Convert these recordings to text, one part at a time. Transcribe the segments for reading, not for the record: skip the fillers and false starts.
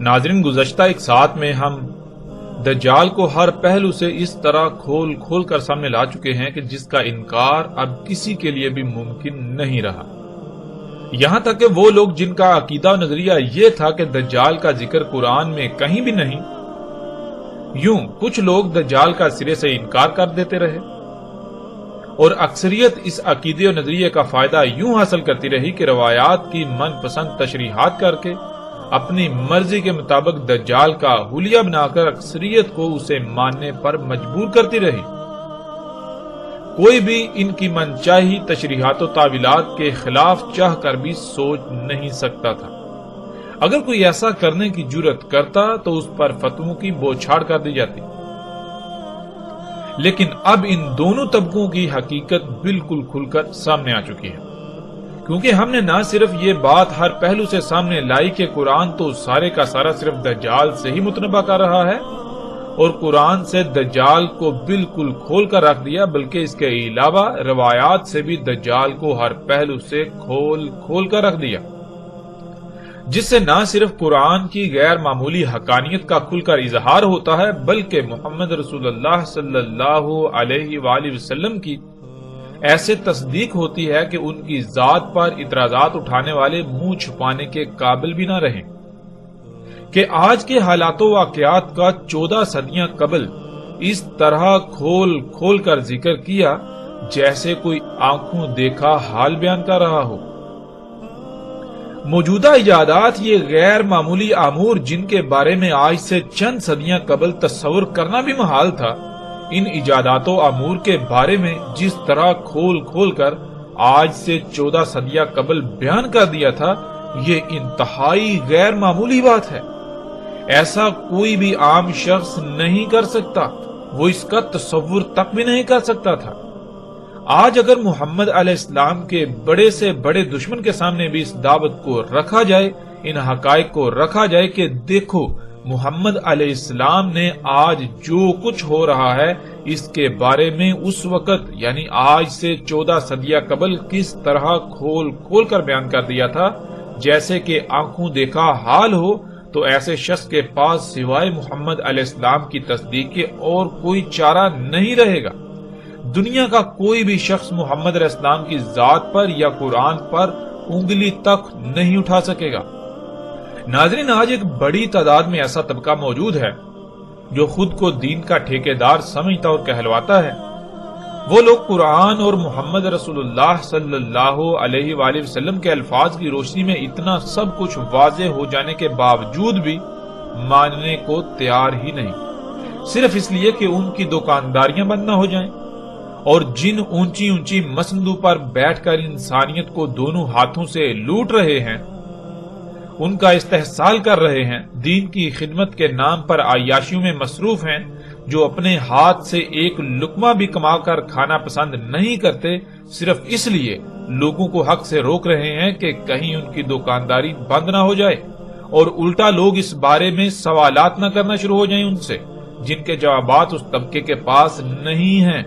ناظرین، گزشتہ ایک ساتھ میں ہم دجال کو ہر پہلو سے اس طرح کھول کھول کر سامنے لا چکے ہیں کہ جس کا انکار اب کسی کے لیے بھی ممکن نہیں رہا۔ یہاں تک کہ وہ لوگ جن کا عقیدہ و نظریہ یہ تھا کہ دجال کا ذکر قرآن میں کہیں بھی نہیں، یوں کچھ لوگ دجال کا سرے سے انکار کر دیتے رہے، اور اکثریت اس عقیدے و نظریے کا فائدہ یوں حاصل کرتی رہی کہ روایات کی من پسند تشریحات کر کے اپنی مرضی کے مطابق دجال کا حلیہ بنا کر اکثریت کو اسے ماننے پر مجبور کرتی رہی۔ کوئی بھی ان کی منچاہی تشریحات و تعویلات کے خلاف چاہ کر بھی سوچ نہیں سکتا تھا۔ اگر کوئی ایسا کرنے کی جرات کرتا تو اس پر فتووں کی بوچھاڑ کر دی جاتی۔ لیکن اب ان دونوں طبقوں کی حقیقت بالکل کھل کر سامنے آ چکی ہے، کیونکہ ہم نے نہ صرف یہ بات ہر پہلو سے سامنے لائی کہ قرآن تو سارے کا سارا صرف دجال سے ہی متنبع کر رہا ہے، اور قرآن سے دجال کو بالکل کھول کر رکھ دیا، بلکہ اس کے علاوہ روایات سے بھی دجال کو ہر پہلو سے کھول کھول کر رکھ دیا، جس سے نہ صرف قرآن کی غیر معمولی حقانیت کا کھل کر اظہار ہوتا ہے، بلکہ محمد رسول اللہ صلی اللہ علیہ وآلہ وسلم کی ایسے تصدیق ہوتی ہے کہ ان کی ذات پر اعتراضات اٹھانے والے منہ چھپانے کے قابل بھی نہ رہیں، کہ آج کے حالات و واقعات کا 14 صدیاں قبل اس طرح کھول کھول کر ذکر کیا جیسے کوئی آنکھوں دیکھا حال بیان کر رہا ہو۔ موجودہ ایجادات یہ غیر معمولی امور جن کے بارے میں آج سے چند صدیاں قبل تصور کرنا بھی محال تھا، ان ایجادات و امور کے بارے میں جس طرح کھول کھول کر آج سے 14 صدیاں قبل بیان کر دیا تھا، یہ انتہائی غیر معمولی بات ہے۔ ایسا کوئی بھی عام شخص نہیں کر سکتا، وہ اس کا تصور تک بھی نہیں کر سکتا تھا۔ آج اگر محمد علیہ السلام کے بڑے سے بڑے دشمن کے سامنے بھی اس دعوت کو رکھا جائے، ان حقائق کو رکھا جائے کہ دیکھو محمد علیہ السلام نے آج جو کچھ ہو رہا ہے اس کے بارے میں اس وقت یعنی آج سے 14 صدیاں قبل کس طرح کھول کھول کر بیان کر دیا تھا جیسے کہ آنکھوں دیکھا حال ہو، تو ایسے شخص کے پاس سوائے محمد علیہ السلام کی تصدیق کے اور کوئی چارہ نہیں رہے گا۔ دنیا کا کوئی بھی شخص محمد علیہ السلام کی ذات پر یا قرآن پر انگلی تک نہیں اٹھا سکے گا۔ ناظرین، آج ایک بڑی تعداد میں ایسا طبقہ موجود ہے جو خود کو دین کا ٹھیکیدار سمجھتا اور کہلواتا ہے۔ وہ لوگ قرآن اور محمد رسول اللہ صلی اللہ علیہ وآلہ وسلم کے الفاظ کی روشنی میں اتنا سب کچھ واضح ہو جانے کے باوجود بھی ماننے کو تیار ہی نہیں، صرف اس لیے کہ ان کی دکانداریاں بند نہ ہو جائیں، اور جن اونچی اونچی مسندوں پر بیٹھ کر انسانیت کو دونوں ہاتھوں سے لوٹ رہے ہیں، ان کا استحصال کر رہے ہیں، دین کی خدمت کے نام پر عیاشیوں میں مصروف ہیں، جو اپنے ہاتھ سے ایک لقمہ بھی کما کر کھانا پسند نہیں کرتے، صرف اس لیے لوگوں کو حق سے روک رہے ہیں کہ کہیں ان کی دکانداری بند نہ ہو جائے، اور الٹا لوگ اس بارے میں سوالات نہ کرنا شروع ہو جائیں ان سے، جن کے جوابات اس طبقے کے پاس نہیں ہیں۔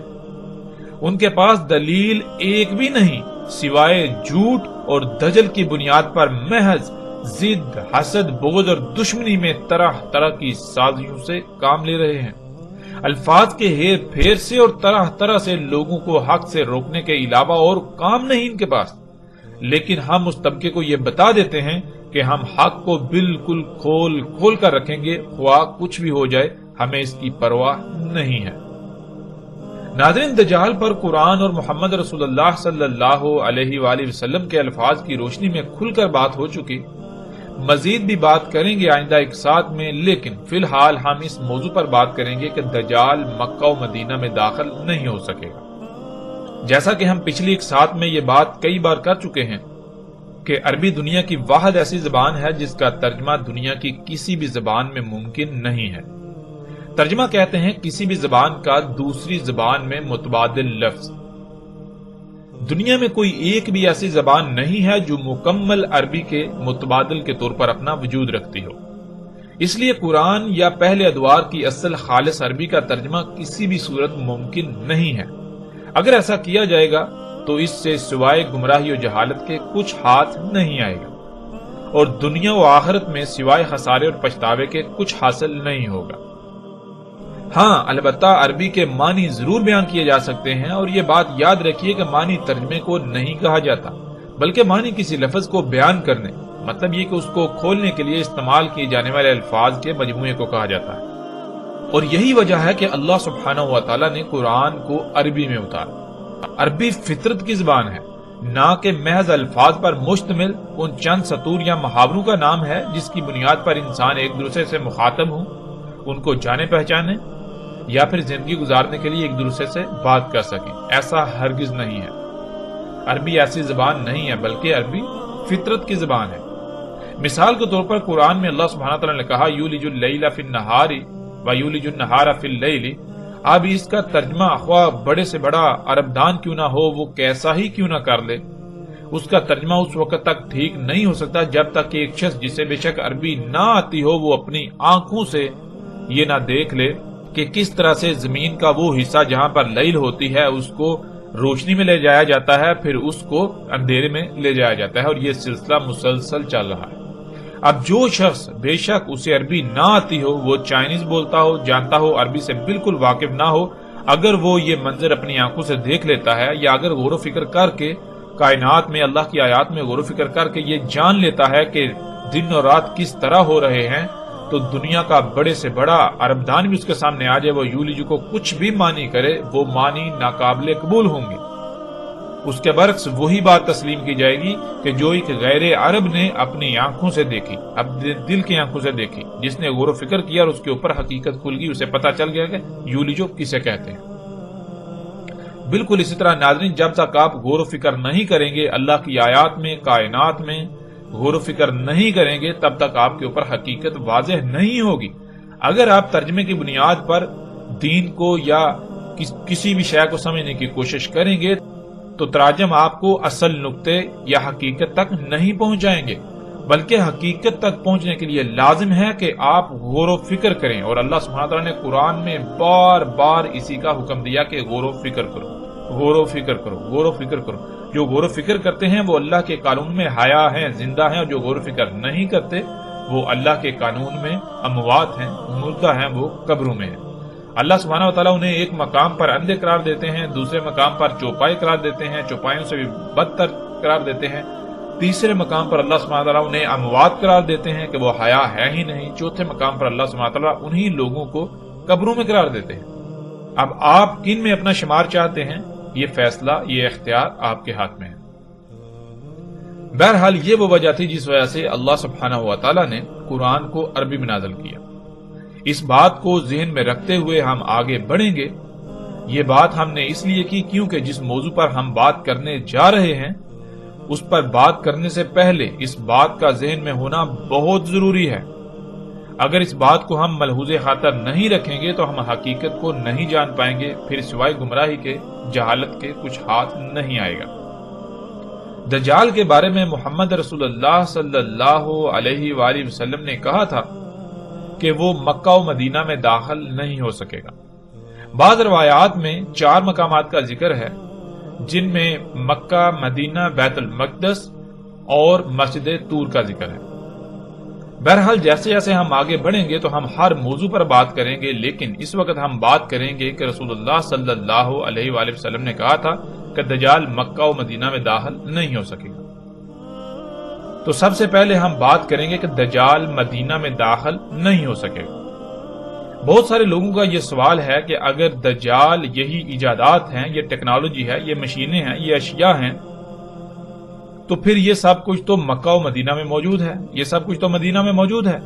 ان کے پاس دلیل ایک بھی نہیں سوائے جھوٹ اور دجل کی بنیاد پر محض ضد، حسد، بغض اور دشمنی میں طرح طرح کی سازشوں سے کام لے رہے ہیں، الفاظ کے ہیر پھیر سے اور طرح طرح سے لوگوں کو حق سے روکنے کے علاوہ اور کام نہیں ان کے پاس۔ لیکن ہم اس طبقے کو یہ بتا دیتے ہیں کہ ہم حق کو بالکل کھول کھول کر رکھیں گے، خواہ کچھ بھی ہو جائے، ہمیں اس کی پرواہ نہیں ہے۔ ناظرین، دجال پر قرآن اور محمد رسول اللہ صلی اللہ علیہ وآلہ وسلم کے الفاظ کی روشنی میں کھل کر بات ہو چکی، مزید بھی بات کریں گے آئندہ ایک ساتھ میں، لیکن فی الحال ہم اس موضوع پر بات کریں گے کہ دجال مکہ و مدینہ میں داخل نہیں ہو سکے گا۔ جیسا کہ ہم پچھلی ایک ساتھ میں یہ بات کئی بار کر چکے ہیں کہ عربی دنیا کی واحد ایسی زبان ہے جس کا ترجمہ دنیا کی کسی بھی زبان میں ممکن نہیں ہے۔ ترجمہ کہتے ہیں کسی بھی زبان کا دوسری زبان میں متبادل لفظ۔ دنیا میں کوئی ایک بھی ایسی زبان نہیں ہے جو مکمل عربی کے متبادل کے طور پر اپنا وجود رکھتی ہو، اس لیے قرآن یا پہلے ادوار کی اصل خالص عربی کا ترجمہ کسی بھی صورت ممکن نہیں ہے۔ اگر ایسا کیا جائے گا تو اس سے سوائے گمراہی و جہالت کے کچھ ہاتھ نہیں آئے گا، اور دنیا و آخرت میں سوائے خسارے اور پچھتاوے کے کچھ حاصل نہیں ہوگا۔ ہاں البتہ عربی کے معنی ضرور بیان کیے جا سکتے ہیں، اور یہ بات یاد رکھیے کہ معنی ترجمے کو نہیں کہا جاتا، بلکہ معنی کسی لفظ کو بیان کرنے، مطلب یہ کہ اس کو کھولنے کے لیے استعمال کیے جانے والے الفاظ کے مجموعے کو کہا جاتا ہے۔ اور یہی وجہ ہے کہ اللہ سبحانہ و تعالیٰ نے قرآن کو عربی میں اتارا۔ عربی فطرت کی زبان ہے، نہ کہ محض الفاظ پر مشتمل ان چند سطور یا محاوروں کا نام ہے جس کی بنیاد پر انسان ایک دوسرے سے مخاطب ہوں، ان کو جانے پہچانے یا پھر زندگی گزارنے کے لیے ایک دوسرے سے بات کر سکیں۔ ایسا ہرگز نہیں ہے۔ عربی ایسی زبان نہیں ہے، بلکہ عربی فطرت کی زبان ہے۔ مثال کے طور پر قرآن میں اللہ سبحانہ تعالیٰ نے کہا یولج اللیل فی النہار ویولج النہار فی اللیل۔ اب اس کا ترجمہ خواہ بڑے سے بڑا عرب دان کیوں نہ ہو، وہ کیسا ہی کیوں نہ کر لے، اس کا ترجمہ اس وقت تک ٹھیک نہیں ہو سکتا جب تک کہ ایک شخص جسے بے شک عربی نہ آتی ہو وہ اپنی آنکھوں سے یہ نہ دیکھ لے کہ کس طرح سے زمین کا وہ حصہ جہاں پر لیل ہوتی ہے اس کو روشنی میں لے جایا جاتا ہے، پھر اس کو اندھیرے میں لے جایا جاتا ہے، اور یہ سلسلہ مسلسل چل رہا ہے۔ اب جو شخص بے شک اسے عربی نہ آتی ہو، وہ چائنیز بولتا ہو، جانتا ہو، عربی سے بالکل واقف نہ ہو، اگر وہ یہ منظر اپنی آنکھوں سے دیکھ لیتا ہے، یا اگر غور و فکر کر کے کائنات میں اللہ کی آیات میں غور و فکر کر کے یہ جان لیتا ہے کہ دن اور رات کس طرح ہو رہے ہیں، تو دنیا کا بڑے سے بڑا عرب دان بھی اس کے سامنے آ جائے، وہ یولج کو کچھ بھی معنی کرے، وہ معنی ناقابل قبول ہوں گے۔ اس کے برعکس وہی بات تسلیم کی جائے گی کہ جو ایک غیر عرب نے اپنی آنکھوں سے دیکھی، اپنے دل کی آنکھوں سے دیکھی، جس نے غور و فکر کیا اور اس کے اوپر حقیقت کھل گئی، اسے پتا چل گیا کہ یولجو کسے کہتے ہیں۔ بالکل اسی طرح ناظرین، جب تک آپ غور و فکر نہیں کریں گے اللہ کی آیات میں، کائنات میں غور و فکر نہیں کریں گے، تب تک آپ کے اوپر حقیقت واضح نہیں ہوگی۔ اگر آپ ترجمے کی بنیاد پر دین کو یا کسی بھی شے کو سمجھنے کی کوشش کریں گے تو تراجم آپ کو اصل نقطے یا حقیقت تک نہیں پہنچائیں گے، بلکہ حقیقت تک پہنچنے کے لیے لازم ہے کہ آپ غور و فکر کریں، اور اللہ سبحانہ تعالیٰ نے قرآن میں بار بار اسی کا حکم دیا کہ غور و فکر کرو، غور و فکر کرو، غور و فکر کرو۔ جو غور و فکر کرتے ہیں وہ اللہ کے قانون میں حیا ہیں، زندہ ہیں، اور جو غور و فکر نہیں کرتے وہ اللہ کے قانون میں اموات ہیں، مردہ ہیں، وہ قبروں میں ہیں۔ اللہ سبحانہ و تعالیٰ انہیں ایک مقام پر اندھے قرار دیتے ہیں، دوسرے مقام پر چوپائے قرار دیتے ہیں، چوپایوں سے بھی بدتر قرار دیتے ہیں، تیسرے مقام پر اللہ سبحانہ و تعالیٰ انہیں اموات قرار دیتے ہیں کہ وہ حیا ہے ہی نہیں، چوتھے مقام پر اللہ سبحانہ و تعالیٰ انہی لوگوں کو قبروں میں قرار دیتے ہیں۔ اب آپ کن میں اپنا شمار چاہتے ہیں، یہ فیصلہ، یہ اختیار آپ کے ہاتھ میں ہے۔ بہرحال یہ وہ وجہ تھی جس وجہ سے اللہ سبحانہ و تعالیٰ نے قرآن کو عربی میں نازل کیا۔ اس بات کو ذہن میں رکھتے ہوئے ہم آگے بڑھیں گے۔ یہ بات ہم نے اس لیے کی کیونکہ جس موضوع پر ہم بات کرنے جا رہے ہیں اس پر بات کرنے سے پہلے اس بات کا ذہن میں ہونا بہت ضروری ہے۔ اگر اس بات کو ہم ملحوظ خاطر نہیں رکھیں گے تو ہم حقیقت کو نہیں جان پائیں گے، پھر سوائے گمراہی کے، جہالت کے کچھ ہاتھ نہیں آئے گا۔ دجال کے بارے میں محمد رسول اللہ صلی اللہ علیہ وآلہ وسلم نے کہا تھا کہ وہ مکہ و مدینہ میں داخل نہیں ہو سکے گا۔ بعض روایات میں 4 مقامات کا ذکر ہے، جن میں مکہ، مدینہ، بیت المقدس اور مسجد طور کا ذکر ہے۔ بہرحال جیسے جیسے ہم آگے بڑھیں گے تو ہم ہر موضوع پر بات کریں گے، لیکن اس وقت ہم بات کریں گے کہ رسول اللہ صلی اللہ علیہ وآلہ وسلم نے کہا تھا کہ دجال مکہ و مدینہ میں داخل نہیں ہو سکے گا۔ تو سب سے پہلے ہم بات کریں گے کہ دجال مدینہ میں داخل نہیں ہو سکے گا۔ بہت سارے لوگوں کا یہ سوال ہے کہ اگر دجال یہی ایجادات ہیں، یہ ٹیکنالوجی ہے، یہ مشینیں ہیں، یہ اشیاء ہیں، تو پھر یہ سب کچھ تو مکہ و مدینہ میں موجود ہے، یہ سب کچھ تو مدینہ میں موجود ہے۔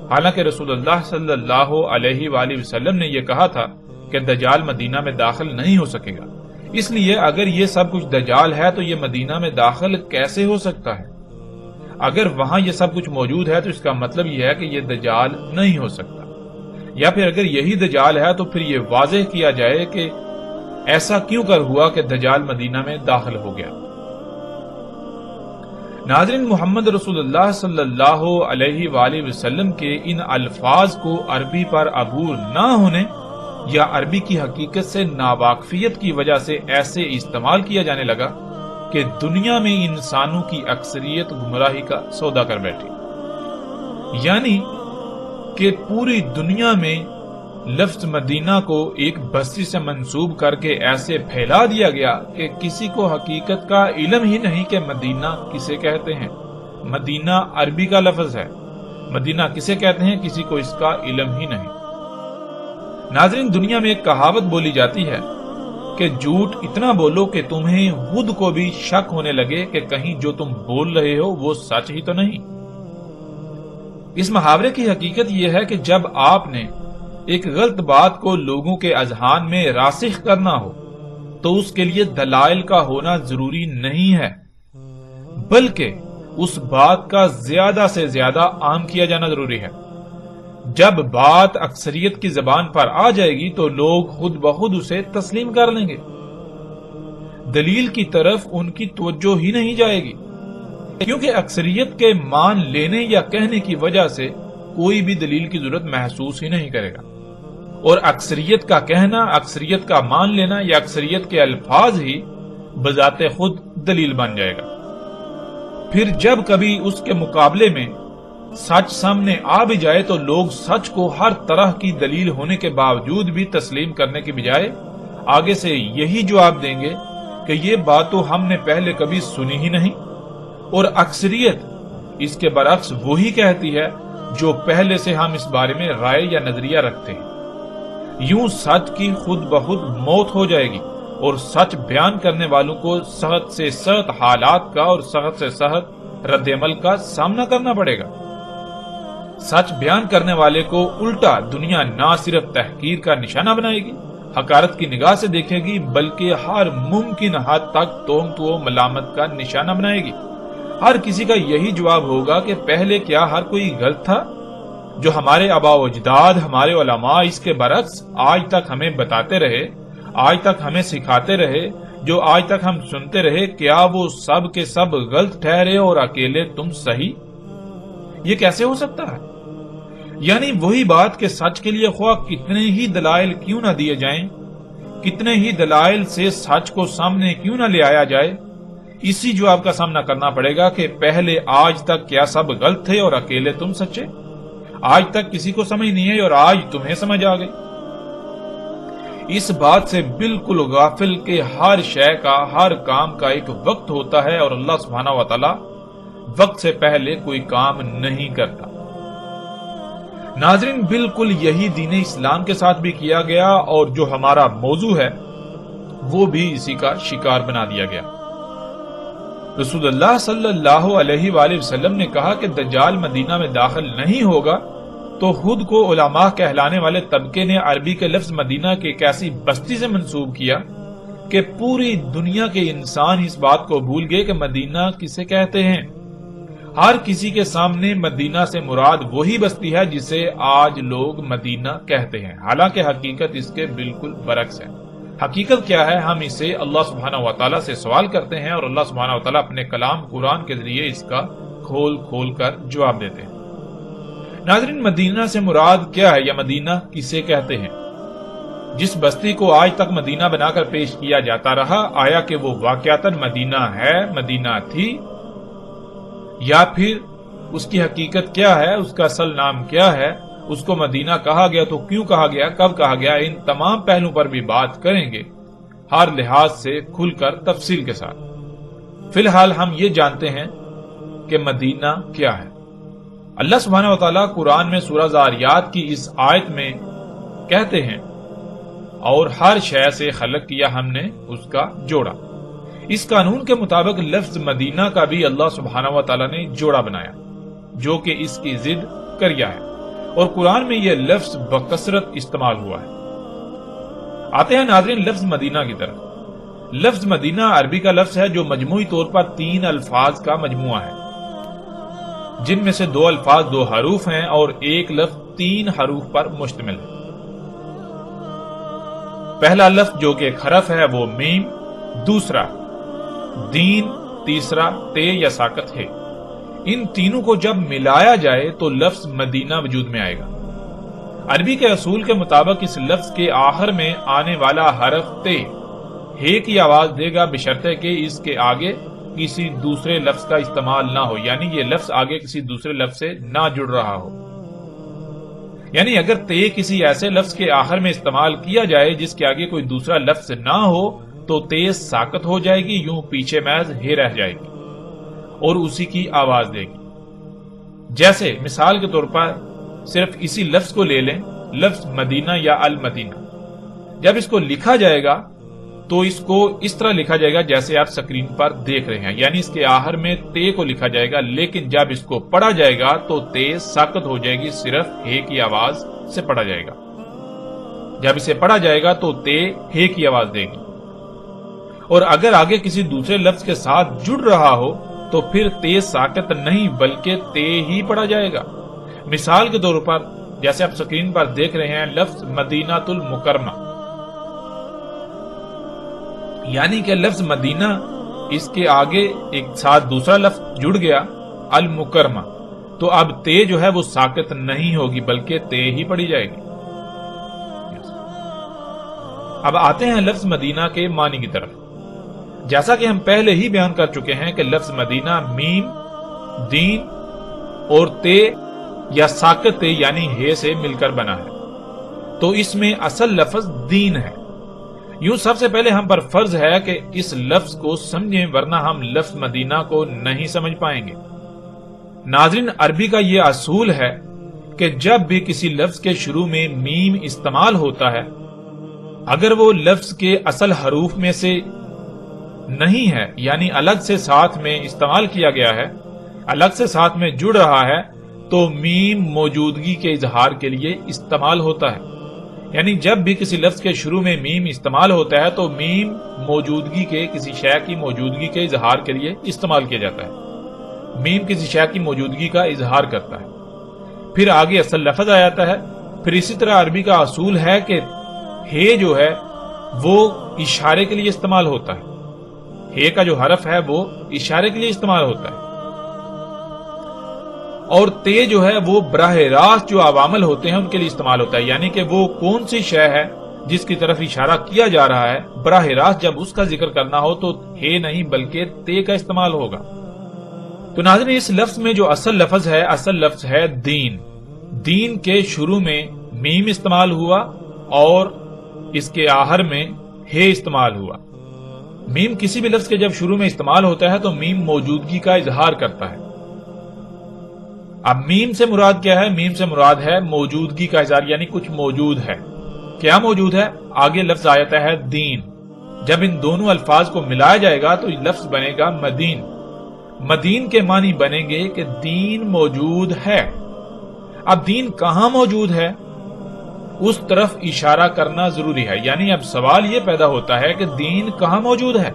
حالانکہ رسول اللہ صلی اللہ علیہ وآلہ وسلم نے یہ کہا تھا کہ دجال مدینہ میں داخل نہیں ہو سکے گا۔ اس لیے اگر یہ سب کچھ دجال ہے تو یہ مدینہ میں داخل کیسے ہو سکتا ہے؟ اگر وہاں یہ سب کچھ موجود ہے تو اس کا مطلب یہ ہے کہ یہ دجال نہیں ہو سکتا، یا پھر اگر یہی دجال ہے تو پھر یہ واضح کیا جائے کہ ایسا کیوں کر ہوا کہ دجال مدینہ میں داخل ہو گیا۔ ناظرین، محمد رسول اللہ صلی اللہ علیہ وآلہ وسلم کے ان الفاظ کو عربی پر عبور نہ ہونے یا عربی کی حقیقت سے ناواقفیت کی وجہ سے ایسے استعمال کیا جانے لگا کہ دنیا میں انسانوں کی اکثریت گمراہی کا سودا کر بیٹھی، یعنی کہ پوری دنیا میں لفظ مدینہ کو ایک بستی سے منسوب کر کے ایسے پھیلا دیا گیا کہ کسی کو حقیقت کا علم ہی نہیں کہ مدینہ کسے کہتے ہیں۔ مدینہ عربی کا لفظ ہے، مدینہ کسے کہتے ہیں کسی کو اس کا علم ہی نہیں۔ ناظرین، دنیا میں ایک کہاوت بولی جاتی ہے کہ جھوٹ اتنا بولو کہ تمہیں خود کو بھی شک ہونے لگے کہ کہیں جو تم بول رہے ہو وہ سچ ہی تو نہیں۔ اس محاورے کی حقیقت یہ ہے کہ جب آپ نے ایک غلط بات کو لوگوں کے اذہان میں راسخ کرنا ہو تو اس کے لیے دلائل کا ہونا ضروری نہیں ہے، بلکہ اس بات کا زیادہ سے زیادہ عام کیا جانا ضروری ہے۔ جب بات اکثریت کی زبان پر آ جائے گی تو لوگ خود بخود اسے تسلیم کر لیں گے، دلیل کی طرف ان کی توجہ ہی نہیں جائے گی، کیونکہ اکثریت کے مان لینے یا کہنے کی وجہ سے کوئی بھی دلیل کی ضرورت محسوس ہی نہیں کرے گا، اور اکثریت کا کہنا، اکثریت کا مان لینا یا اکثریت کے الفاظ ہی بذات خود دلیل بن جائے گا۔ پھر جب کبھی اس کے مقابلے میں سچ سامنے آ بھی جائے تو لوگ سچ کو ہر طرح کی دلیل ہونے کے باوجود بھی تسلیم کرنے کے بجائے آگے سے یہی جواب دیں گے کہ یہ بات تو ہم نے پہلے کبھی سنی ہی نہیں، اور اکثریت اس کے برعکس وہی کہتی ہے جو پہلے سے ہم اس بارے میں رائے یا نظریہ رکھتے ہیں۔ یوں سچ کی خود بخود موت ہو جائے گی اور سچ بیان کرنے والوں کو سخت سے سخت حالات کا اور سخت سے سخت رد عمل کا سامنا کرنا پڑے گا۔ سچ بیان کرنے والے کو الٹا دنیا نہ صرف تحقیر کا نشانہ بنائے گی، حقارت کی نگاہ سے دیکھے گی، بلکہ ہر ممکن حد تک تہمت و ملامت کا نشانہ بنائے گی۔ ہر کسی کا یہی جواب ہوگا کہ پہلے کیا ہر کوئی غلط تھا؟ جو ہمارے آباء و اجداد، ہمارے علماء اس کے برعکس آج تک ہمیں بتاتے رہے، آج تک ہمیں سکھاتے رہے، جو آج تک ہم سنتے رہے، کیا وہ سب کے سب غلط ٹھہرے اور اکیلے تم صحیح؟ یہ کیسے ہو سکتا ہے؟ یعنی وہی بات کہ سچ کے لیے خواہ کتنے ہی دلائل کیوں نہ دیے جائیں، کتنے ہی دلائل سے سچ کو سامنے کیوں نہ لے آیا جائے، اسی جواب کا سامنا کرنا پڑے گا کہ پہلے آج تک کیا سب غلط تھے اور اکیلے تم سچے؟ آج تک کسی کو سمجھ نہیں ہے اور آج تمہیں سمجھ آ گئی۔ اس بات سے بالکل غافل کہ ہر شے کا، ہر کام کا ایک وقت ہوتا ہے اور اللہ سبحانہ و تعالی وقت سے پہلے کوئی کام نہیں کرتا۔ ناظرین، بالکل یہی دین اسلام کے ساتھ بھی کیا گیا اور جو ہمارا موضوع ہے وہ بھی اسی کا شکار بنا دیا گیا۔ رسول اللہ صلی اللہ علیہ وآلہ وسلم نے کہا کہ دجال مدینہ میں داخل نہیں ہوگا، تو خود کو علماء کہلانے والے طبقے نے عربی کے لفظ مدینہ کے ایک ایسی بستی سے منسوب کیا کہ پوری دنیا کے انسان اس بات کو بھول گئے کہ مدینہ کسے کہتے ہیں۔ ہر کسی کے سامنے مدینہ سے مراد وہی بستی ہے جسے آج لوگ مدینہ کہتے ہیں، حالانکہ حقیقت اس کے بالکل برعکس ہے۔ حقیقت کیا ہے؟ ہم اسے اللہ سبحانہ و تعالیٰ سے سوال کرتے ہیں اور اللہ سبحانہ و تعالیٰ اپنے کلام قرآن کے ذریعے اس کا کھول کھول کر جواب دیتے ہیں۔ ناظرین، مدینہ سے مراد کیا ہے یا مدینہ کسے کہتے ہیں؟ جس بستی کو آج تک مدینہ بنا کر پیش کیا جاتا رہا، آیا کہ وہ واقعتاً مدینہ ہے، مدینہ تھی، یا پھر اس کی حقیقت کیا ہے، اس کا اصل نام کیا ہے، اس کو مدینہ کہا گیا تو کیوں کہا گیا، کب کہا گیا؟ ان تمام پہلوؤں پر بھی بات کریں گے، ہر لحاظ سے کھل کر تفصیل کے ساتھ۔ فی الحال ہم یہ جانتے ہیں کہ مدینہ کیا ہے۔ اللہ سبحانہ و تعالیٰ قرآن میں سورہ ذاریات کی اس آیت میں کہتے ہیں، اور ہر شے سے خلق کیا ہم نے اس کا جوڑا۔ اس قانون کے مطابق لفظ مدینہ کا بھی اللہ سبحانہ و تعالیٰ نے جوڑا بنایا، جو کہ اس کی ضد کریا ہے، اور قرآن میں یہ لفظ بکثرت استعمال ہوا ہے۔ آتے ہیں ناظرین لفظ مدینہ کی طرف۔ لفظ مدینہ عربی کا لفظ ہے جو مجموعی طور پر 3 الفاظ کا مجموعہ ہے، جن میں سے 2 الفاظ 2 حروف ہیں اور ایک لفظ 3 حروف پر مشتمل ہے۔ پہلا لفظ جو کہ ایک حرف ہے وہ میم، دوسرا دین، تیسرا تے یا ساکت ہے۔ ان تینوں کو جب ملایا جائے تو لفظ مدینہ وجود میں آئے گا۔ عربی کے اصول کے مطابق اس لفظ کے آخر میں آنے والا حرف تے ہے کی آواز دے گا بشرطے کہ اس کے آگے کسی دوسرے لفظ کا استعمال نہ ہو، یعنی یہ لفظ آگے کسی دوسرے لفظ سے نہ جڑ رہا ہو۔ یعنی اگر تے کسی ایسے لفظ کے آخر میں استعمال کیا جائے جس کے آگے کوئی دوسرا لفظ نہ ہو تو تے ساکت ہو جائے گی، یوں پیچھے محض ہے رہ جائے گی اور اسی کی آواز دے گی۔ جیسے مثال کے طور پر صرف اسی لفظ کو لے لیں، لفظ مدینہ یا المدینہ، جب اس کو لکھا جائے گا تو اس کو اس طرح لکھا جائے گا جیسے آپ سکرین پر دیکھ رہے ہیں، یعنی اس کے آخر میں تے کو لکھا جائے گا، لیکن جب اس کو پڑھا جائے گا تو تے ساکت ہو جائے گی، صرف ہے کی آواز سے پڑھا جائے گا۔ جب اسے پڑھا جائے گا تو تے ہے کی آواز دے گی، اور اگر آگے کسی دوسرے لفظ کے ساتھ جڑ رہا ہو تو پھر تے ساکت نہیں بلکہ تے ہی پڑھا جائے گا۔ مثال کے طور پر جیسے آپ سکرین پر دیکھ رہے ہیں لفظ مدینہ المکرمہ، یعنی کہ لفظ مدینہ اس کے آگے ایک ساتھ دوسرا لفظ جڑ گیا المکرمہ، تو اب تے جو ہے وہ ساکت نہیں ہوگی بلکہ تے ہی پڑھی جائے گی۔ اب آتے ہیں لفظ مدینہ کے معنی کی طرف۔ جیسا کہ ہم پہلے ہی بیان کر چکے ہیں کہ لفظ مدینہ میم، دین اور تے یا ساکت تے یعنی ہے سے مل کر بنا ہے، تو اس میں اصل لفظ دین ہے۔ یوں سب سے پہلے ہم پر فرض ہے کہ اس لفظ کو سمجھیں، ورنہ ہم لفظ مدینہ کو نہیں سمجھ پائیں گے۔ ناظرین، عربی کا یہ اصول ہے کہ جب بھی کسی لفظ کے شروع میں میم استعمال ہوتا ہے، اگر وہ لفظ کے اصل حروف میں سے نہیں ہے، یعنی الگ سے ساتھ میں استعمال کیا گیا ہے، الگ سے ساتھ میں جڑ رہا ہے، تو میم موجودگی کے اظہار کے لیے استعمال ہوتا ہے۔ یعنی جب بھی کسی لفظ کے شروع میں میم استعمال ہوتا ہے تو میم موجودگی کے، کسی شے کی موجودگی کے اظہار کے لیے استعمال کیا جاتا ہے۔ میم کسی شے کی موجودگی کا اظہار کرتا ہے، پھر آگے اصل لفظ آ جاتا ہے۔ پھر اسی طرح عربی کا اصول ہے کہ ہے جو ہے وہ اشارے کے لیے استعمال ہوتا ہے، ہے کا جو حرف ہے وہ اشارے کے لیے استعمال ہوتا ہے، اور تے جو ہے وہ براہ راست جو عوامل ہوتے ہیں ان کے لیے استعمال ہوتا ہے، یعنی کہ وہ کون سی شے ہے جس کی طرف اشارہ کیا جا رہا ہے، براہ راست جب اس کا ذکر کرنا ہو تو ہے نہیں بلکہ تے کا استعمال ہوگا۔ تو ناظرین، اس لفظ میں جو اصل لفظ ہے دین۔ دین کے شروع میں میم استعمال ہوا اور اس کے آخر میں ہے استعمال ہوا۔ میم کسی بھی لفظ کے جب شروع میں استعمال ہوتا ہے تو میم موجودگی کا اظہار کرتا ہے۔ اب میم سے مراد کیا ہے؟ میم سے مراد ہے موجودگی کا اظہار، یعنی کچھ موجود ہے۔ کیا موجود ہے؟ آگے لفظ آ جاتا ہے دین۔ جب ان دونوں الفاظ کو ملایا جائے گا تو لفظ بنے گا مدین۔ مدین کے معنی بنیں گے کہ دین موجود ہے۔ اب دین کہاں موجود ہے اس طرف اشارہ کرنا ضروری ہے، یعنی اب سوال یہ پیدا ہوتا ہے کہ دین کہاں موجود ہے؟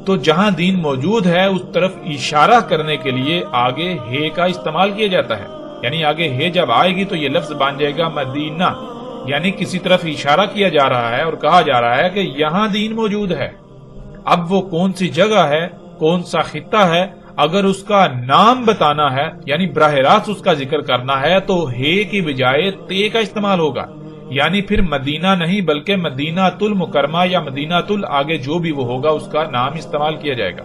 تو جہاں دین موجود ہے اس طرف اشارہ کرنے کے لیے آگے ہے کا استعمال کیا جاتا ہے، یعنی آگے ہے جب آئے گی تو یہ لفظ بن جائے گا مدینہ، یعنی کسی طرف اشارہ کیا جا رہا ہے اور کہا جا رہا ہے کہ یہاں دین موجود ہے۔ اب وہ کون سی جگہ ہے، کون سا خطہ ہے، اگر اس کا نام بتانا ہے یعنی براہ راست اس کا ذکر کرنا ہے تو ہے کی بجائے تے کا استعمال ہوگا، یعنی پھر مدینہ نہیں بلکہ مدینہ المکرمہ یا مدینہ آگے جو بھی وہ ہوگا اس کا نام استعمال کیا جائے گا۔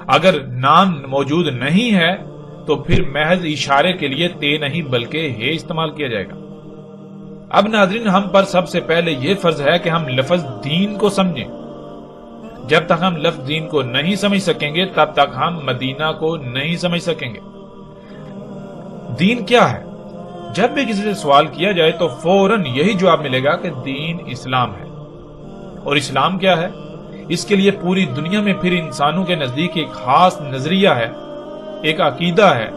اگر نام موجود نہیں ہے تو پھر محض اشارے کے لیے تے نہیں بلکہ ہے استعمال کیا جائے گا۔ اب ناظرین، ہم پر سب سے پہلے یہ فرض ہے کہ ہم لفظ دین کو سمجھیں۔ جب تک ہم لفظ دین کو نہیں سمجھ سکیں گے تب تک ہم مدینہ کو نہیں سمجھ سکیں گے۔ دین کیا ہے؟ جب بھی کسی سے سوال کیا جائے تو فوراً یہی جواب ملے گا کہ دین اسلام ہے۔ اور اسلام کیا ہے؟ اس کے لیے پوری دنیا میں پھر انسانوں کے نزدیک ایک خاص نظریہ ہے، ایک عقیدہ ہے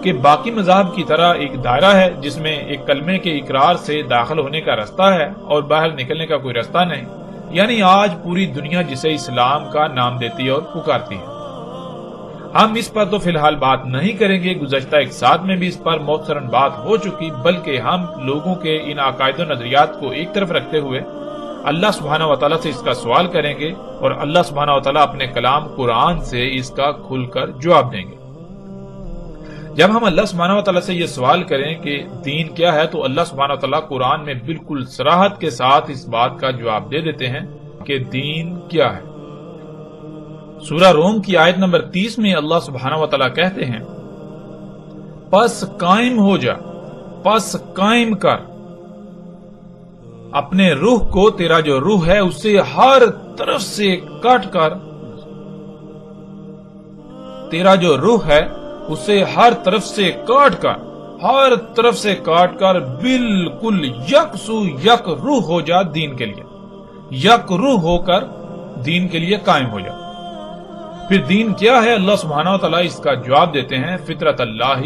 کہ باقی مذاہب کی طرح ایک دائرہ ہے جس میں ایک کلمے کے اقرار سے داخل ہونے کا رستہ ہے اور باہر نکلنے کا کوئی رستہ نہیں، یعنی آج پوری دنیا جسے اسلام کا نام دیتی ہے اور پکارتی ہے۔ ہم اس پر تو فی الحال بات نہیں کریں گے، گزشتہ ایک ساتھ میں بھی اس پر مختصراً بات ہو چکی، بلکہ ہم لوگوں کے ان عقائد و نظریات کو ایک طرف رکھتے ہوئے اللہ سبحانہ و تعالیٰ سے اس کا سوال کریں گے اور اللہ سبحانہ و تعالیٰ اپنے کلام قرآن سے اس کا کھل کر جواب دیں گے۔ جب ہم اللہ سبحانہ و تعالیٰ سے یہ سوال کریں کہ دین کیا ہے تو اللہ سبحانہ و تعالیٰ قرآن میں بالکل صراحت کے ساتھ اس بات کا جواب دے دیتے ہیں کہ دین کیا ہے۔ سورہ روم کی آیت نمبر 30 میں اللہ سبحانہ و تعالیٰ کہتے ہیں پس قائم ہو جا، پس قائم کر اپنے روح کو، تیرا جو روح ہے اسے ہر طرف سے کاٹ کر، تیرا جو روح ہے اسے ہر طرف سے کاٹ کر، ہر طرف سے کاٹ کر بالکل یکسو یک روح ہو جا دین کے لیے، یک روح ہو کر دین کے لیے قائم ہو جا۔ پھر دین کیا ہے؟ اللہ سبحانہ و تعالیٰ اس کا جواب دیتے ہیں فطرت اللہ،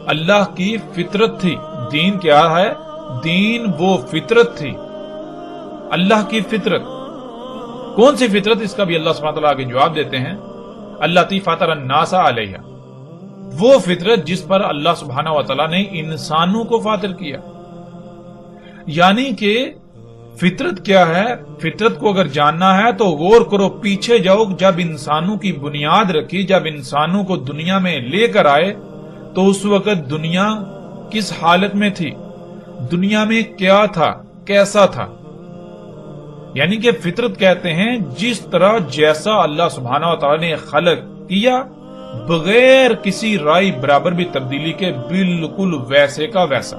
اللہ کی فطرت تھی۔ دین کیا ہے؟ دین وہ فطرت تھی، اللہ کی فطرت۔ کون سی فطرت؟ اس کا بھی اللہ سبحانہ و تعالیٰ آگے جواب دیتے ہیں اللاتی فطر الناس علیہا، وہ فطرت جس پر اللہ سبحانہ و تعالیٰ نے انسانوں کو فاطر کیا۔ یعنی کہ فطرت کیا ہے؟ فطرت کو اگر جاننا ہے تو غور کرو، پیچھے جاؤ، جب انسانوں کی بنیاد رکھی، جب انسانوں کو دنیا میں لے کر آئے تو اس وقت دنیا کس حالت میں تھی، دنیا میں کیا تھا، کیسا تھا۔ یعنی کہ فطرت کہتے ہیں جس طرح جیسا اللہ سبحانہ و تعالیٰ نے خلق کیا بغیر کسی رائے برابر بھی تبدیلی کے، بالکل ویسے کا ویسا۔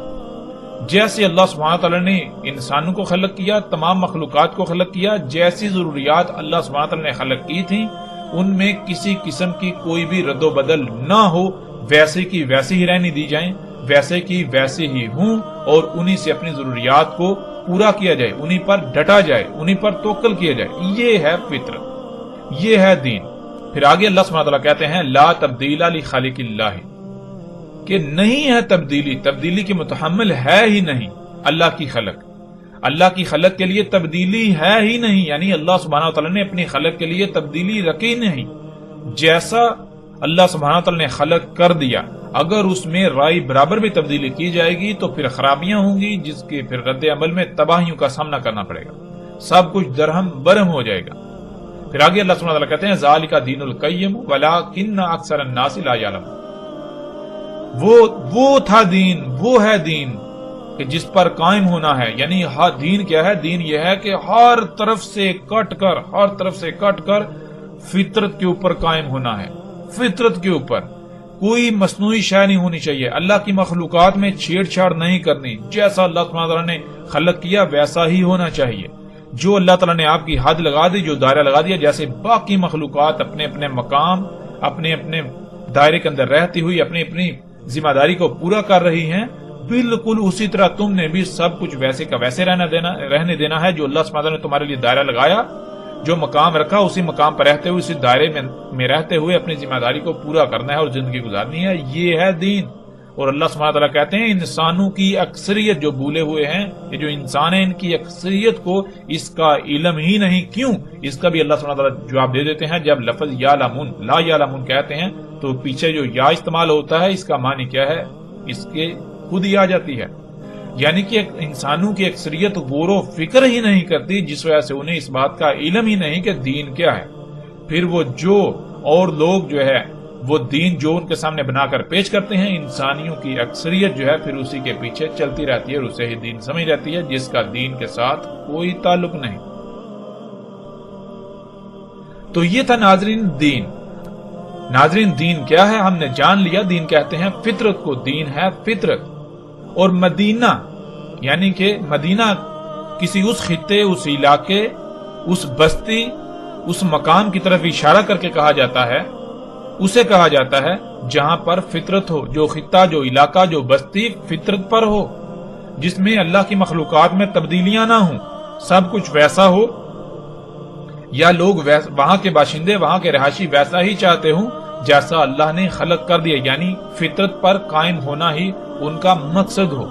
جیسے اللہ سبحانہ و تعالیٰ نے انسانوں کو خلق کیا، تمام مخلوقات کو خلق کیا، جیسی ضروریات اللہ سبحانہ و تعالیٰ نے خلق کی تھیں ان میں کسی قسم کی کوئی بھی رد و بدل نہ ہو، ویسے کی ویسے ہی رہنے دی جائیں، ویسے کی ویسے ہی ہوں، اور انہی سے اپنی ضروریات کو پورا کیا جائے، انہی پر ڈٹا جائے، انہی پر توکل کیا جائے۔ یہ ہے فطرت، یہ ہے دین۔ پھر آگے اللہ سبحانہ وتعالی کہتے ہیں لا تبدیل لخالق اللہ، کہ نہیں ہے تبدیلی، تبدیلی کی متحمل ہے ہی نہیں اللہ کی خلق، اللہ کی خلق کے لیے تبدیلی ہے ہی نہیں، یعنی اللہ سبحانہ وتعالی نے اپنی خلق کے لیے تبدیلی رکھی نہیں۔ جیسا اللہ سبحانہ وتعالی نے خلق کر دیا، اگر اس میں رائے برابر بھی تبدیلی کی جائے گی تو پھر خرابیاں ہوں گی، جس کے پھر رد عمل میں تباہیوں کا سامنا کرنا پڑے گا، سب کچھ درہم برہم ہو جائے گا۔ پھر آگے اللہ سبحانہ وتعالی کہتے ہیں ذالک دین القیم ولکن اکثر الناس لا یعلمون، وہ تھا دین، وہ ہے دین کہ جس پر قائم ہونا ہے۔ یعنی دین کیا ہے؟ دین یہ ہے کہ ہر طرف سے کٹ کر فطرت کے اوپر قائم ہونا ہے، فطرت کے اوپر کوئی مصنوعی شے نہیں ہونی چاہیے، اللہ کی مخلوقات میں چھیڑ چھاڑ نہیں کرنی، جیسا اللہ سبحانہ وتعالی نے خلق کیا ویسا ہی ہونا چاہیے۔ جو اللہ تعالیٰ نے آپ کی حد لگا دی، جو دائرہ لگا دیا، جیسے باقی مخلوقات اپنے اپنے مقام، اپنے اپنے دائرے کے اندر رہتی ہوئی اپنی اپنی ذمہ داری کو پورا کر رہی ہیں، بالکل اسی طرح تم نے بھی سب کچھ ویسے کا ویسے رہنے دینا ہے۔ جو اللہ سبحانہ وتعالی نے تمہارے لیے دائرہ لگایا، جو مقام رکھا، اسی مقام پر رہتے ہوئے، اسی دائرے میں رہتے ہوئے اپنی ذمہ داری کو پورا کرنا ہے اور زندگی گزارنی ہے، یہ ہے دین۔ اور اللہ سبحانہ وتعالی کہتے ہیں انسانوں کی اکثریت جو بھولے ہوئے ہیں، یہ جو انسان ہیں، ان کی اکثریت کو اس کا علم ہی نہیں۔ کیوں؟ اس کا بھی اللہ سبحانہ وتعالی جواب دے دیتے ہیں۔ جب لفظ یعلمون، لا یعلمون کہتے ہیں تو پیچھے جو یا استعمال ہوتا ہے، اس کا معنی کیا ہے؟ اس کے خود ہی آ جاتی ہے، یعنی کہ انسانوں کی اکثریت غور و فکر ہی نہیں کرتی، جس وجہ سے انہیں اس بات کا علم ہی نہیں کہ دین کیا ہے۔ پھر وہ جو اور لوگ جو ہے وہ دین جو ان کے سامنے بنا کر پیش کرتے ہیں، انسانیوں کی اکثریت جو ہے پھر اسی کے پیچھے چلتی رہتی ہے اور اسے ہی دین سمجھ رہتی ہے، جس کا دین کے ساتھ کوئی تعلق نہیں۔ تو یہ تھا ناظرین دین۔ ناظرین دین کیا ہے ہم نے جان لیا، دین کہتے ہیں فطرت کو، دین ہے فطرت۔ اور مدینہ یعنی کہ مدینہ کسی اس خطے، اس علاقے، اس بستی، اس مقام کی طرف اشارہ کر کے کہا جاتا ہے، اسے کہا جاتا ہے جہاں پر فطرت ہو، جو خطہ، جو علاقہ، جو بستی فطرت پر ہو، جس میں اللہ کی مخلوقات میں تبدیلیاں نہ ہوں، سب کچھ ویسا ہو، یا لوگ وہاں کے باشندے، وہاں کے رہائشی ویسا ہی چاہتے ہوں جیسا اللہ نے خلق کر دیا، یعنی فطرت پر قائم ہونا ہی ان کا مقصد ہو،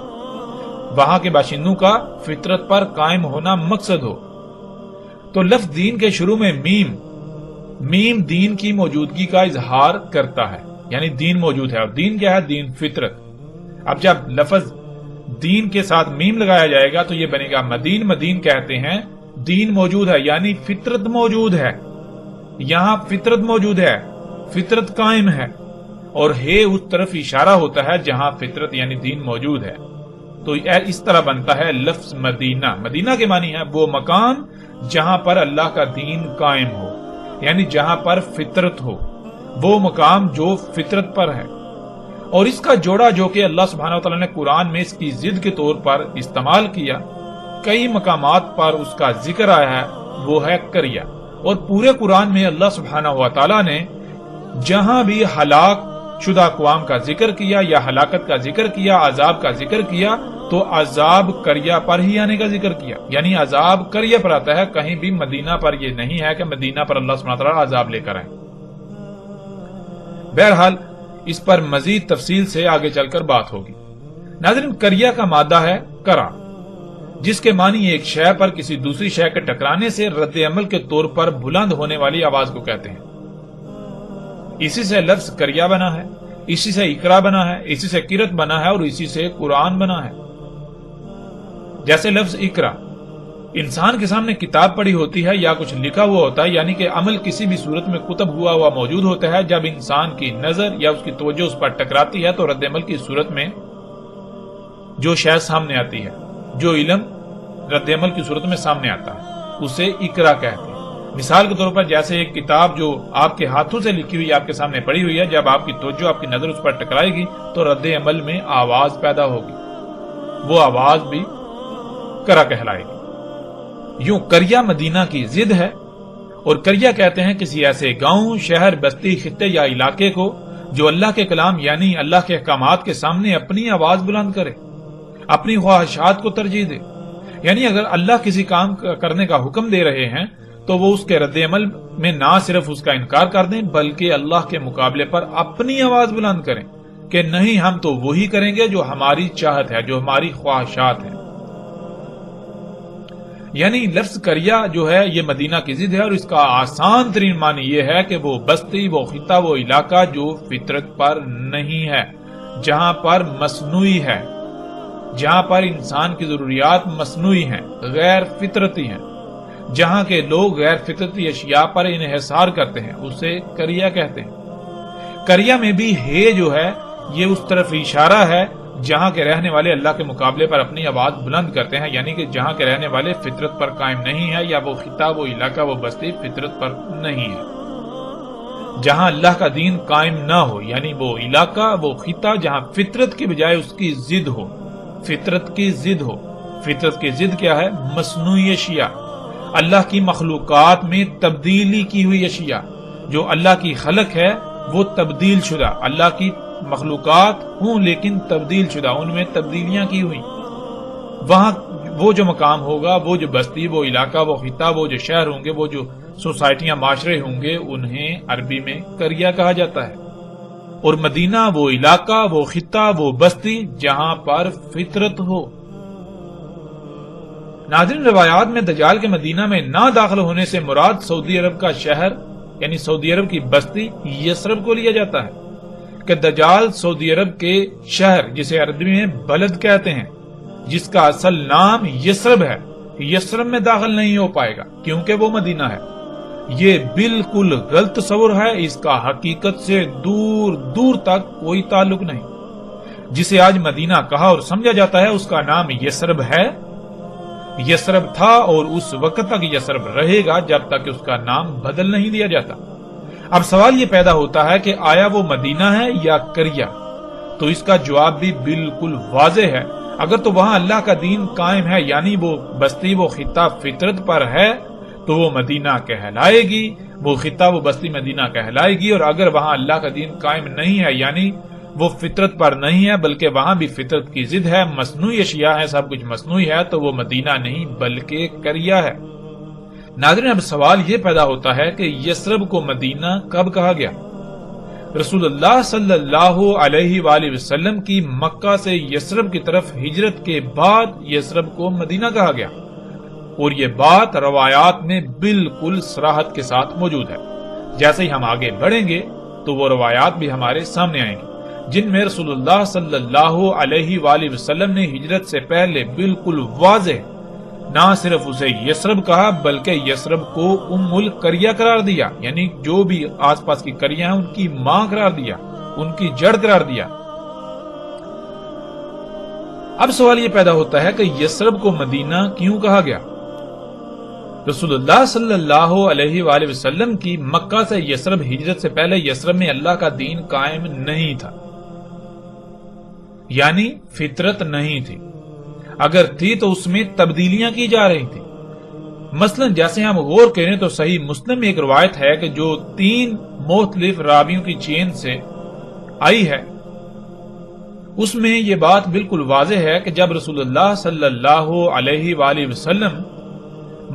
وہاں کے باشندوں کا فطرت پر قائم ہونا مقصد ہو۔ تو لفظ دین کے شروع میں میم دین کی موجودگی کا اظہار کرتا ہے، یعنی دین موجود ہے۔ اور دین کیا ہے؟ دین فطرت۔ اب جب لفظ دین کے ساتھ میم لگایا جائے گا تو یہ بنے گا مدین۔ مدین کہتے ہیں دین موجود ہے، یعنی فطرت موجود ہے، یہاں فطرت موجود ہے، فطرت قائم ہے۔ اور ہے اس طرف اشارہ ہوتا ہے جہاں فطرت یعنی دین موجود ہے، تو اس طرح بنتا ہے لفظ مدینہ۔ مدینہ کے معنی ہے وہ مکان جہاں پر اللہ کا دین قائم ہو، یعنی جہاں پر فطرت ہو، وہ مقام جو فطرت پر ہے۔ اور اس کا جوڑا جو کہ اللہ سبحانہ وتعالی نے قرآن میں اس کی ضد کے طور پر استعمال کیا، کئی مقامات پر اس کا ذکر آیا ہے، وہ ہے قریہ۔ اور پورے قرآن میں اللہ سبحانہ وتعالی نے جہاں بھی ہلاک شدہ اقوام کا ذکر کیا یا ہلاکت کا ذکر کیا، عذاب کا ذکر کیا، تو عذاب قریہ پر ہی آنے کا ذکر کیا، یعنی عذاب قریہ پر آتا ہے، کہیں بھی مدینہ پر یہ نہیں ہے کہ مدینہ پر اللہ سبحانہ وتعالی عذاب لے کر آئے۔ بہرحال اس پر مزید تفصیل سے آگے چل کر بات ہوگی۔ ناظرین، قریہ کا مادہ ہے کرا، جس کے معنی ایک شے پر کسی دوسری شے کے ٹکرانے سے رد عمل کے طور پر بلند ہونے والی آواز کو کہتے ہیں۔ اسی سے لفظ قریہ بنا ہے، اسی سے اقرا بنا ہے، اسی سے قرت بنا ہے، اور اسی سے قرآن بنا ہے۔ جیسے لفظ اقرا انسان کے سامنے کتاب پڑی ہوتی ہے یا کچھ لکھا ہوا ہوتا ہے، یعنی کہ عمل کسی بھی صورت میں کتب ہوا موجود ہوتا ہے، جب انسان کی نظر یا اس کی توجہ اس پر ٹکراتی ہے تو رد عمل کی صورت میں جو شے سامنے آتی ہے، جو علم رد عمل کی صورت میں سامنے آتا ہے، اسے اقرا کہتے ہیں۔ مثال کے طور پر جیسے ایک کتاب جو آپ کے ہاتھوں سے لکھی ہوئی آپ کے سامنے پڑی ہوئی ہے، جب آپ کی توجہ آپ کی نظر اس پر ٹکرائے گی تو رد عمل میں آواز پیدا ہوگی، وہ آواز بھی قرا کہلائے گی۔ یوں قریہ مدینہ کی ضد ہے، اور قریہ کہتے ہیں کسی ایسے گاؤں، شہر، بستی، خطے یا علاقے کو جو اللہ کے کلام یعنی اللہ کے احکامات کے سامنے اپنی آواز بلند کرے، اپنی خواہشات کو ترجیح دے۔ یعنی اگر اللہ کسی کام کرنے کا حکم دے رہے ہیں تو وہ اس کے رد عمل میں نہ صرف اس کا انکار کر دیں بلکہ اللہ کے مقابلے پر اپنی آواز بلند کریں کہ نہیں، ہم تو وہی کریں گے جو ہماری چاہت ہے، جو ہماری خواہشات ہیں۔ یعنی لفظ قریہ جو ہے یہ مدینہ کی ضد ہے، اور اس کا آسان ترین معنی یہ ہے کہ وہ بستی، وہ خطہ، وہ علاقہ جو فطرت پر نہیں ہے، جہاں پر مصنوعی ہے، جہاں پر انسان کی ضروریات مصنوعی ہیں، غیر فطرتی ہیں، جہاں کے لوگ غیر فطرتی اشیاء پر انحصار کرتے ہیں، اسے قریہ کہتے ہیں۔ قریہ میں بھی ہے جو ہے یہ اس طرف اشارہ ہے جہاں کے رہنے والے اللہ کے مقابلے پر اپنی آواز بلند کرتے ہیں، یعنی کہ جہاں کے رہنے والے فطرت پر قائم نہیں ہے، یا وہ خطہ، وہ علاقہ، وہ بستی فطرت پر نہیں ہے، جہاں اللہ کا دین قائم نہ ہو، یعنی وہ علاقہ، وہ خطہ جہاں فطرت کی بجائے اس کی ضد ہو، فطرت کی ضد ہو۔ فطرت کی ضد کیا ہے؟ مصنوعی اشیاء، اللہ کی مخلوقات میں تبدیلی کی ہوئی اشیاء، جو اللہ کی خلق ہے وہ تبدیل شدہ، اللہ کی مخلوقات ہوں لیکن تبدیل شدہ، ان میں تبدیلیاں کی ہوئی۔ وہاں وہ جو مقام ہوگا، وہ جو بستی، وہ علاقہ، وہ خطہ، وہ جو شہر ہوں گے، وہ جو سوسائٹیاں، معاشرے ہوں گے، انہیں عربی میں قریہ کہا جاتا ہے۔ اور مدینہ وہ علاقہ، وہ خطہ، وہ بستی جہاں پر فطرت ہو۔ ناظرین، روایات میں دجال کے مدینہ میں نہ داخل ہونے سے مراد سعودی عرب کا شہر یعنی سعودی عرب کی بستی یثرب کو لیا جاتا ہے، کہ دجال سعودی عرب کے شہر جسے عربی میں بلد کہتے ہیں، جس کا اصل نام یثرب ہے، یثرب میں داخل نہیں ہو پائے گا کیونکہ وہ مدینہ ہے۔ یہ بالکل غلط تصور ہے، اس کا حقیقت سے دور دور تک کوئی تعلق نہیں۔ جسے آج مدینہ کہا اور سمجھا جاتا ہے اس کا نام یثرب ہے، یثرب تھا اور اس وقت تک یثرب رہے گا جب تک اس کا نام بدل نہیں دیا جاتا۔ اب سوال یہ پیدا ہوتا ہے کہ آیا وہ مدینہ ہے یا قریہ؟ تو اس کا جواب بھی بالکل واضح ہے۔ اگر تو وہاں اللہ کا دین قائم ہے، یعنی وہ بستی، وہ خطہ فطرت پر ہے، تو وہ مدینہ کہلائے گی، وہ خطہ، وہ بستی مدینہ کہلائے گی۔ اور اگر وہاں اللہ کا دین قائم نہیں ہے، یعنی وہ فطرت پر نہیں ہے بلکہ وہاں بھی فطرت کی ضد ہے، مصنوعی اشیاء ہے، سب کچھ مصنوعی ہے، تو وہ مدینہ نہیں بلکہ قریہ ہے۔ ناظرین، اب سوال یہ پیدا ہوتا ہے کہ یثرب کو مدینہ کب کہا گیا؟ رسول اللہ صلی اللہ علیہ وآلہ وسلم کی مکہ سے یثرب کی طرف ہجرت کے بعد یثرب کو مدینہ کہا گیا، اور یہ بات روایات میں بالکل صراحت کے ساتھ موجود ہے۔ جیسے ہی ہم آگے بڑھیں گے تو وہ روایات بھی ہمارے سامنے آئیں گی جن میں رسول اللہ صلی اللہ علیہ وآلہ وسلم نے ہجرت سے پہلے بالکل واضح نہ صرف اسے یثرب کہا بلکہ یثرب کو ام القریہ قرار دیا، یعنی جو بھی آس پاس کی قریہ ہیں ان کی ماں قرار دیا، ان کی جڑ قرار دیا۔ اب سوال یہ پیدا ہوتا ہے کہ یثرب کو مدینہ کیوں کہا گیا؟ رسول اللہ صلی اللہ علیہ وآلہ وسلم کی مکہ سے یثرب ہجرت سے پہلے یثرب میں اللہ کا دین قائم نہیں تھا، یعنی فطرت نہیں تھی۔ اگر تھی تو اس میں تبدیلیاں کی جا رہی تھی۔ مثلا جیسے ہم غور کریں تو صحیح مسلم میں ایک روایت ہے کہ جو 3 مختلف راویوں کی چین سے آئی ہے، اس میں یہ بات بالکل واضح ہے کہ جب رسول اللہ صلی اللہ علیہ وآلہ وسلم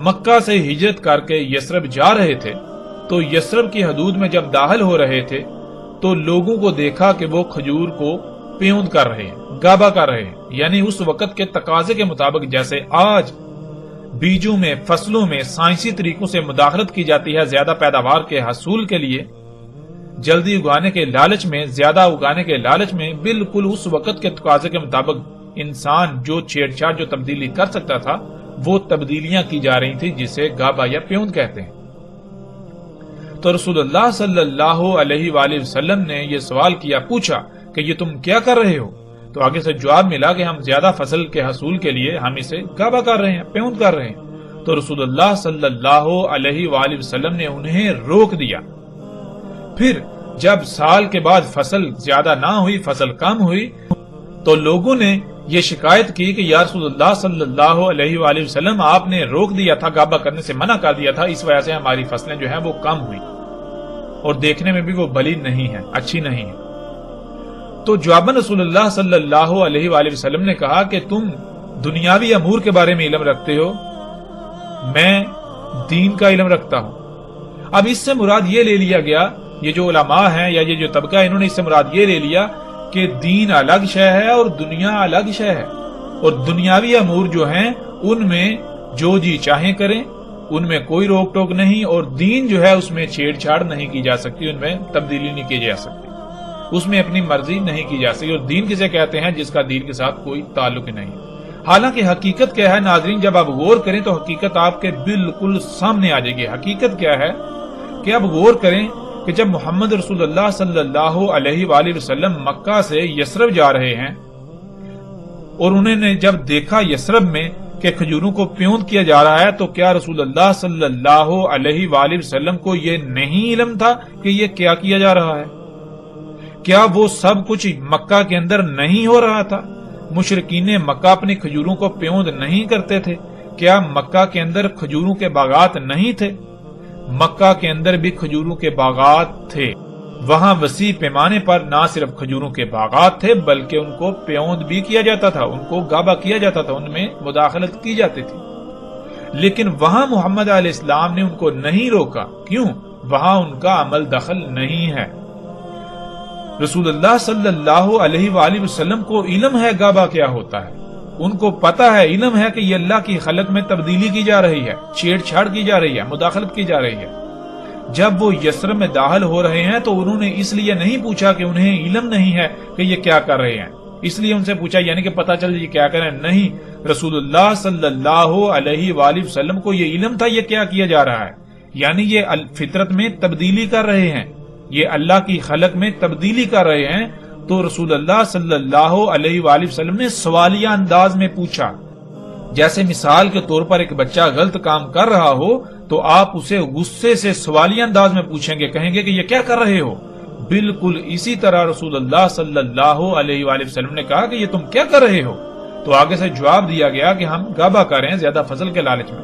مکہ سے ہجرت کر کے یثرب جا رہے تھے تو یثرب کی حدود میں جب داخل ہو رہے تھے تو لوگوں کو دیکھا کہ وہ کھجور کو پیوند کر رہے ہیں، گابا کر رہے ہیں، یعنی اس وقت کے تقاضے کے مطابق جیسے آج بیجوں میں، فصلوں میں سائنسی طریقوں سے مداخلت کی جاتی ہے زیادہ پیداوار کے حصول کے لیے، جلدی اگانے کے لالچ میں، زیادہ اگانے کے لالچ میں، بالکل اس وقت کے تقاضے کے مطابق انسان جو چھیڑ چھاڑ جو تبدیلی کر سکتا تھا وہ تبدیلیاں کی جا رہی تھی، جسے گابا یا پیوند کہتے ہیں۔ تو رسول اللہ صلی اللہ علیہ وآلہ وسلم نے یہ سوال کیا، پوچھا کہ یہ تم کیا کر رہے ہو؟ تو آگے سے جواب ملا کہ ہم زیادہ فصل کے حصول کے لیے ہم اسے گابا کر رہے ہیں، پیوند کر رہے ہیں۔ تو رسول اللہ صلی اللہ علیہ وآلہ وسلم نے انہیں روک دیا۔ پھر جب سال کے بعد فصل زیادہ نہ ہوئی، فصل کم ہوئی، تو لوگوں نے یہ شکایت کی کہ یا رسول اللہ صلی اللہ علیہ وآلہ وسلم آپ نے روک دیا تھا، گابا کرنے سے منع کر دیا تھا، اس وجہ سے ہماری فصلیں جو ہیں وہ کم ہوئی اور دیکھنے میں بھی وہ بلی نہیں ہے، اچھی نہیں ہے۔ تو جواباً رسول اللہ صلی اللہ علیہ وآلہ وسلم نے کہا کہ تم دنیاوی امور کے بارے میں علم رکھتے ہو، میں دین کا علم رکھتا ہوں۔ اب اس سے مراد یہ لے لیا گیا، یہ جو علماء ہیں یا یہ جو طبقہ ہے انہوں نے اس سے مراد یہ لے لیا کہ دین الگ شے ہے اور دنیا الگ شے ہے، اور دنیاوی امور جو ہیں ان میں جو جی چاہیں کریں، ان میں کوئی روک ٹوک نہیں، اور دین جو ہے اس میں چھیڑ چھاڑ نہیں کی جا سکتی، ان میں تبدیلی نہیں کی جا سکتی، اس میں اپنی مرضی نہیں کی جا سکتی۔ اور دین کسے کہتے ہیں؟ جس کا دین کے ساتھ کوئی تعلق نہیں۔ حالانکہ حقیقت کیا ہے ناظرین؟ جب آپ غور کریں تو حقیقت آپ کے بالکل سامنے آ جائے گی۔ حقیقت کیا ہے کہ آپ غور کریں کہ جب محمد رسول اللہ صلی اللہ علیہ وآلہ وسلم مکہ سے یثرب جا رہے ہیں اور انہوں نے جب دیکھا یثرب میں کہ کھجوروں کو پیوند کیا جا رہا ہے، تو کیا رسول اللہ صلی اللہ علیہ وآلہ وسلم کو یہ نہیں علم تھا کہ یہ کیا کیا جا رہا ہے؟ کیا وہ سب کچھ مکہ کے اندر نہیں ہو رہا تھا؟ مشرکین مکہ اپنی کھجوروں کو پیوند نہیں کرتے تھے؟ کیا مکہ کے اندر کھجوروں کے باغات نہیں تھے؟ مکہ کے اندر بھی کھجوروں کے باغات تھے۔ وہاں وسیع پیمانے پر نہ صرف کھجوروں کے باغات تھے بلکہ ان کو پیوند بھی کیا جاتا تھا، ان کو گابا کیا جاتا تھا، ان میں مداخلت کی جاتی تھی۔ لیکن وہاں محمد علیہ السلام نے ان کو نہیں روکا۔ کیوں؟ وہاں ان کا عمل دخل نہیں ہے۔ رسول اللہ صلی اللہ علیہ وآلہ وسلم کو علم ہے گابا کیا ہوتا ہے، ان کو پتا ہے، علم ہے کہ یہ اللہ کی خلق میں تبدیلی کی جا رہی ہے، چھیڑ چھاڑ کی جا رہی ہے، مداخلت کی جا رہی ہے۔ جب وہ یثرب میں داخل ہو رہے ہیں تو انہوں نے اس لیے نہیں پوچھا کہ انہیں علم نہیں ہے کہ یہ کیا کر رہے ہیں، اس لیے ان سے پوچھا یعنی کہ پتا چل یہ کیا کریں، نہیں، رسول اللہ صلی اللہ علیہ وآلہ وسلم کو یہ علم تھا یہ کیا کیا جا رہا ہے، یعنی یہ فطرت میں تبدیلی کر رہے ہیں، یہ اللہ کی خلق میں تبدیلی کر رہے ہیں۔ تو رسول اللہ صلی اللہ علیہ وآلہ وسلم نے سوالیہ انداز میں پوچھا، جیسے مثال کے طور پر ایک بچہ غلط کام کر رہا ہو تو آپ اسے غصے سے سوالیہ انداز میں پوچھیں گے، کہیں گے کہ یہ کیا کر رہے ہو۔ بالکل اسی طرح رسول اللہ صلی اللہ علیہ وآلہ وسلم نے کہا کہ یہ تم کیا کر رہے ہو، تو آگے سے جواب دیا گیا کہ ہم گابا کر رہے ہیں زیادہ فصل کے لالچ میں۔